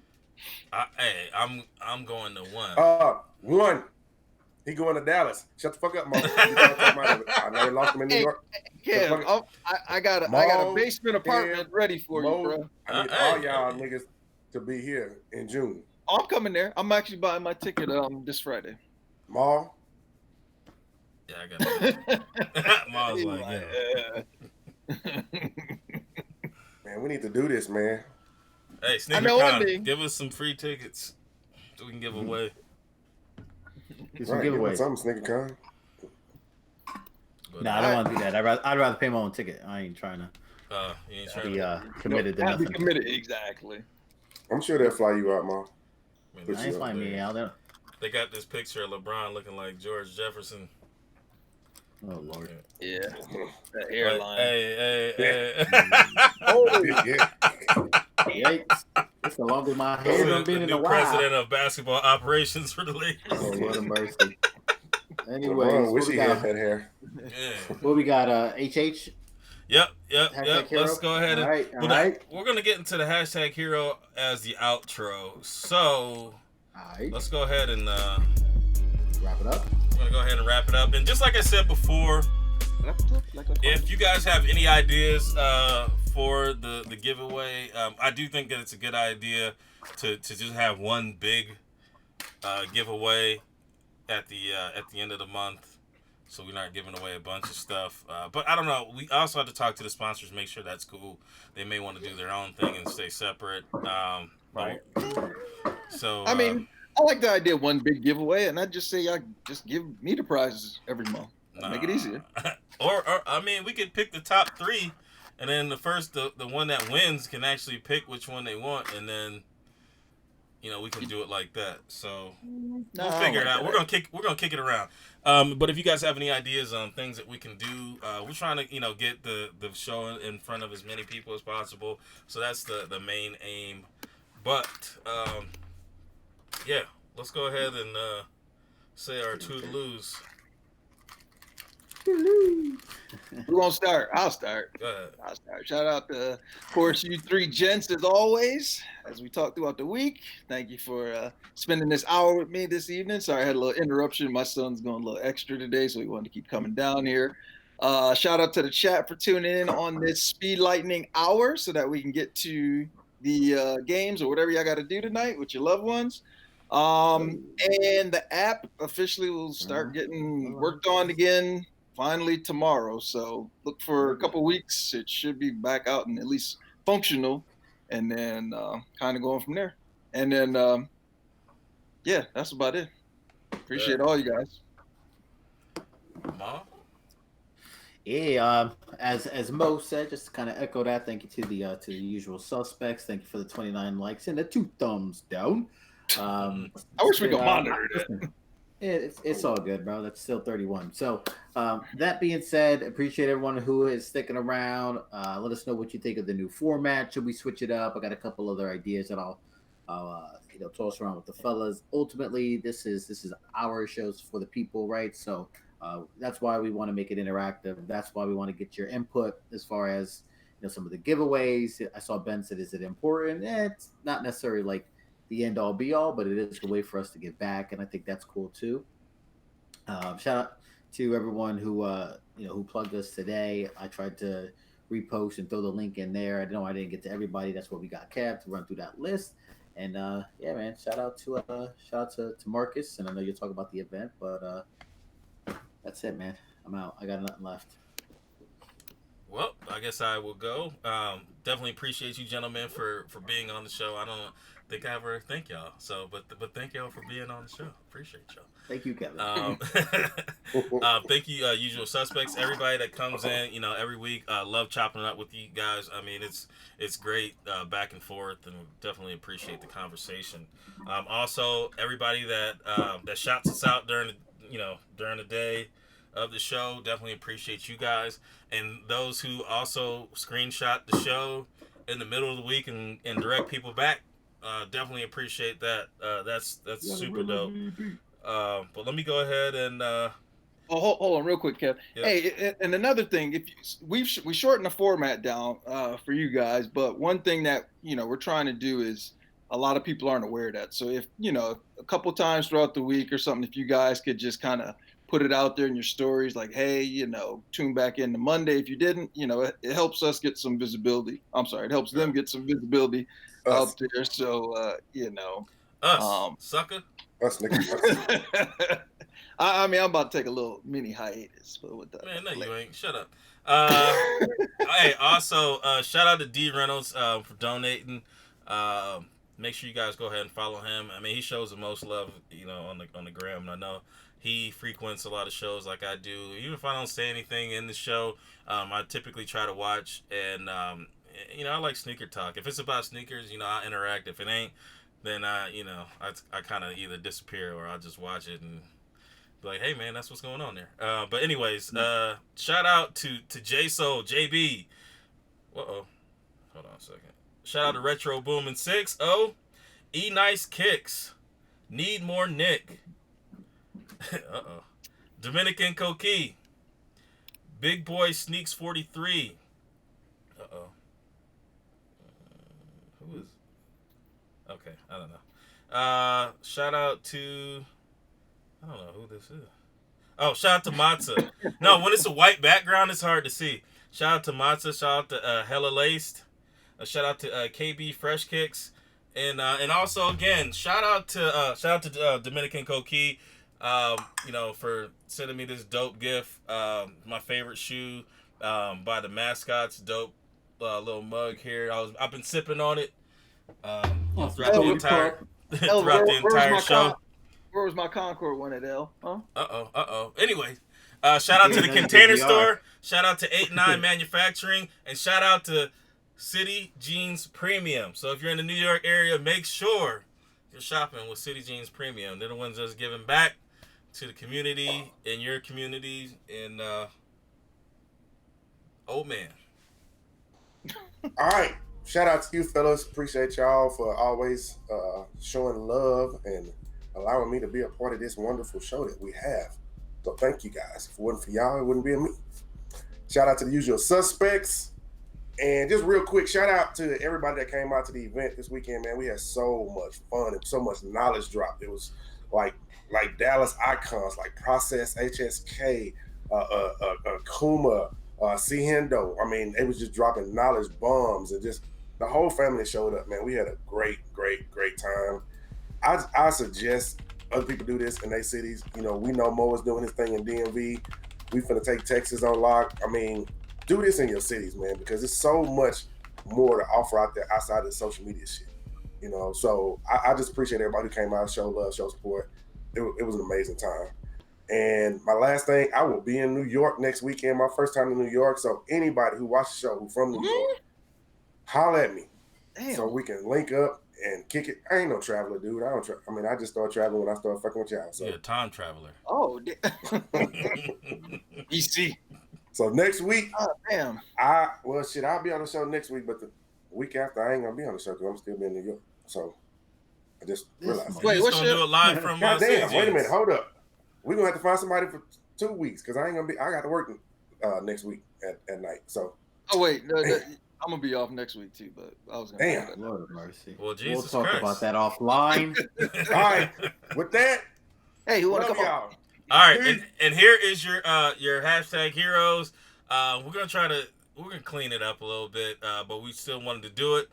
I'm going to one.
One. He going to Dallas. Shut the fuck up, motherfucker. I never lost him in New York.
Kev, I got a basement apartment ready for you, bro.
I need all y'all niggas to be here in June.
Oh, I'm coming there. I'm actually buying my ticket this Friday.
Maul?
Yeah, I got that. Maul's like, yeah.
Man, we need to do this, man.
Hey, SneakerCon, give us some free tickets so we can give away.
Get some giveaways.
Something, SneakerCon.
No, I don't want to do that. I'd rather pay my own ticket. I ain't trying to.
You ain't
He
trying to.
committed to
Have to be
nothing.
committed, exactly.
I'm sure they'll fly you out, Mom.
I
Put
I
you
ain't
up.
flying me out there.
They got this picture of LeBron looking like George Jefferson.
Oh Lord.
Yeah, that
Like,
hairline.
hey.
Oh,
Yeah.
Yikes! It's the longest my hair
The
done been in
new
a while.
president of basketball operations for the Lakers.
Oh Lord of mercy.
LeBron
Anyways,
wish
what we
he had
got?
that hair.
Yeah.
What we got? HH.
Yep.
Hashtag hero?
Let's go ahead and
All right, all
well,
right.
we're gonna get into the hashtag hero as the outro. So
All right.
let's go ahead and
Wrap it up.
we're gonna go ahead and wrap it up. And just like I said before, if you guys have any ideas for the giveaway, I do think that it's a good idea to just have one big giveaway at the end of the month, so we're not giving away a bunch of stuff. But I don't know. We also have to talk to the sponsors, make sure that's cool. They may want to do their own thing and stay separate.
Right.
So
I mean, I like the idea of one big giveaway, and I just say y'all just give me the prizes every month. Make it easier.
or I mean, we could pick the top 3, and then the one that wins can actually pick which one they want, and then we can do it like that. So we'll figure it out. We're gonna kick it around. But if you guys have any ideas on things that we can do, we're trying to get the show in front of as many people as possible. So that's the main aim. But yeah, let's go ahead and say our toodaloos.
Who gonna start? I'll start.
Go ahead.
I'll start. Shout out to, of course, you 3 gents as always, as we talk throughout the week. Thank you for spending this hour with me this evening. Sorry, I had a little interruption. My son's going a little extra today, so he wanted to keep coming down here. Shout out to the chat for tuning in on this speed lightning hour so that we can get to the games or whatever y'all got to do tonight with your loved ones. And the app officially will start getting worked on again finally tomorrow. So look for a couple weeks. It should be back out and at least functional, and then kind of going from there. And then, yeah, that's about it. Appreciate all you guys.
Ma?
Yeah, as Mo said, just to kind of echo that, thank you to the usual suspects. Thank you for the 29 likes and the 2 thumbs down.
I wish we could monitor that.
It's all good, bro. That's still 31. So that being said, appreciate everyone who is sticking around. Let us know what you think of the new format. Should we switch it up? I got a couple other ideas that I'll toss around with the fellas. Ultimately, this is our shows for the people, right? So that's why we want to make it interactive. That's why we want to get your input as far as some of the giveaways. I saw Ben said, "Is it important?" It's not necessarily like the end all be all, but it is a way for us to give back, and I think that's cool too. Shout out to everyone who who plugged us today. I tried to repost and throw the link in there. I know I didn't get to everybody. That's what we got Kev to run through that list. And yeah, man, shout out to Marcus. And I know you'll talk about the event, but that's it, man. I'm out. I got nothing left.
Well, I guess I will go. Definitely appreciate you gentlemen for being on the show. I don't think I ever thank y'all. So, but thank y'all for being on the show. Appreciate y'all.
Thank you, Kevin.
Thank you, usual suspects, everybody that comes in, every week. Love chopping it up with you guys. I mean, it's great back and forth, and definitely appreciate the conversation. Also, everybody that shouts us out during the day of the show, definitely appreciate you guys, and those who also screenshot the show in the middle of the week and direct people back. Definitely appreciate that. That's super dope. But let me go ahead and
hold on real quick, Kev.
Yeah.
Hey, and another thing, if we shortened the format down for you guys, but one thing that we're trying to do is a lot of people aren't aware of that. So if a couple times throughout the week or something, if you guys could just kind of put it out there in your stories, like, hey, tune back in to Monday. If you didn't, it helps us get some visibility. I'm sorry, it helps them get some visibility out there. So
us, sucker.
Us, nigga.
I mean, I'm about to take a little mini hiatus, but with that.
Man, no, you ain't. Shut up. Hey, also, shout out to D Reynolds for donating. Make sure you guys go ahead and follow him. I mean, he shows the most love, on the gram, and I know he frequents a lot of shows like I do. Even if I don't say anything in the show, I typically try to watch. And, I like sneaker talk. If it's about sneakers, I'll interact. If it ain't, then, I kind of either disappear or I'll just watch it and be like, hey, man, that's what's going on there. But anyways, shout out to J Soul, JB. Uh-oh. Hold on a second. Shout out to Retro Boomin' 6-0. E Nice Kicks. Need More Nick. Uh-oh. Dominican Coqui. Big Boy Sneaks 43. Uh-oh. Who is? Okay, I don't know. Shout out to... I don't know who this is. Oh, shout out to Matza. No, when it's a white background, it's hard to see. Shout out to Matza. Shout out to Hella Laced. Shout out to KB Fresh Kicks. And also, again, shout out to Dominican Coqui. For sending me this dope gift. My favorite shoe by the Mascots. Dope little mug here. I've been sipping on it throughout the entire show.
Where was my Concord one at, L? Huh?
Uh-oh. Anyway, shout out to the Container Store. Shout out to 8-9 Manufacturing. And shout out to City Jeans Premium. So if you're in the New York area, make sure you're shopping with City Jeans Premium. They're the ones that's giving back to the community, in your community, and old man.
All right. Shout out to you, fellas. Appreciate y'all for always showing love and allowing me to be a part of this wonderful show that we have. So thank you guys. If it wasn't for y'all, it wouldn't be me. Shout out to the usual suspects. And just real quick, shout out to everybody that came out to the event this weekend, man. We had so much fun and so much knowledge dropped. It was like Dallas icons like Process, HSK, Kuma, C Hendo. I mean, it was just dropping knowledge bombs, and just the whole family showed up, man. We had a great time. I suggest other people do this in their cities. We know Mo is doing his thing in DMV. We finna take Texas on lock. I mean, do this in your cities, man, because there's so much more to offer out there outside of the social media shit. So I just appreciate everybody who came out, show love, show support. It was an amazing time. And my last thing, I will be in New York next weekend, my first time in New York. So anybody who watches the show who's from New York, holler at me.
Damn.
So we can link up and kick it. I ain't no traveler, dude. I just started traveling when I started fucking with y'all. So.
You're a time traveler.
Oh, EC.
So next week,
damn.
I'll be on the show next week, but the week after, I ain't gonna be on the show because I'm still be in New York. So I just realized.
Wait, what's gonna do it live from
God damn, wait a minute, hold up. We're gonna have to find somebody for 2 weeks because I got to work next week at night. So
wait, I'm gonna be off next week too, but I was gonna
damn.
Lord of mercy.
Well, Jesus
we'll talk
Christ.
about that offline.
All right, with that,
hey, who wanna
love
come on?
y'all.
All right, and here is your hashtag heroes. We're gonna clean it up a little bit, but we still wanted to do it.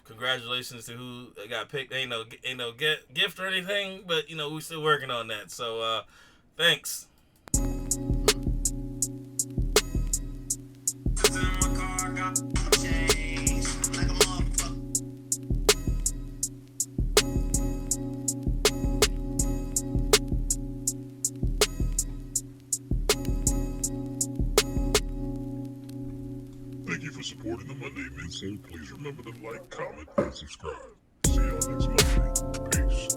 Congratulations to who got picked. Ain't no gift or anything, but we're still working on that. So thanks.
Thank you for supporting the Monday Midsole. Please remember to like, comment, and subscribe. See y'all next Monday. Peace.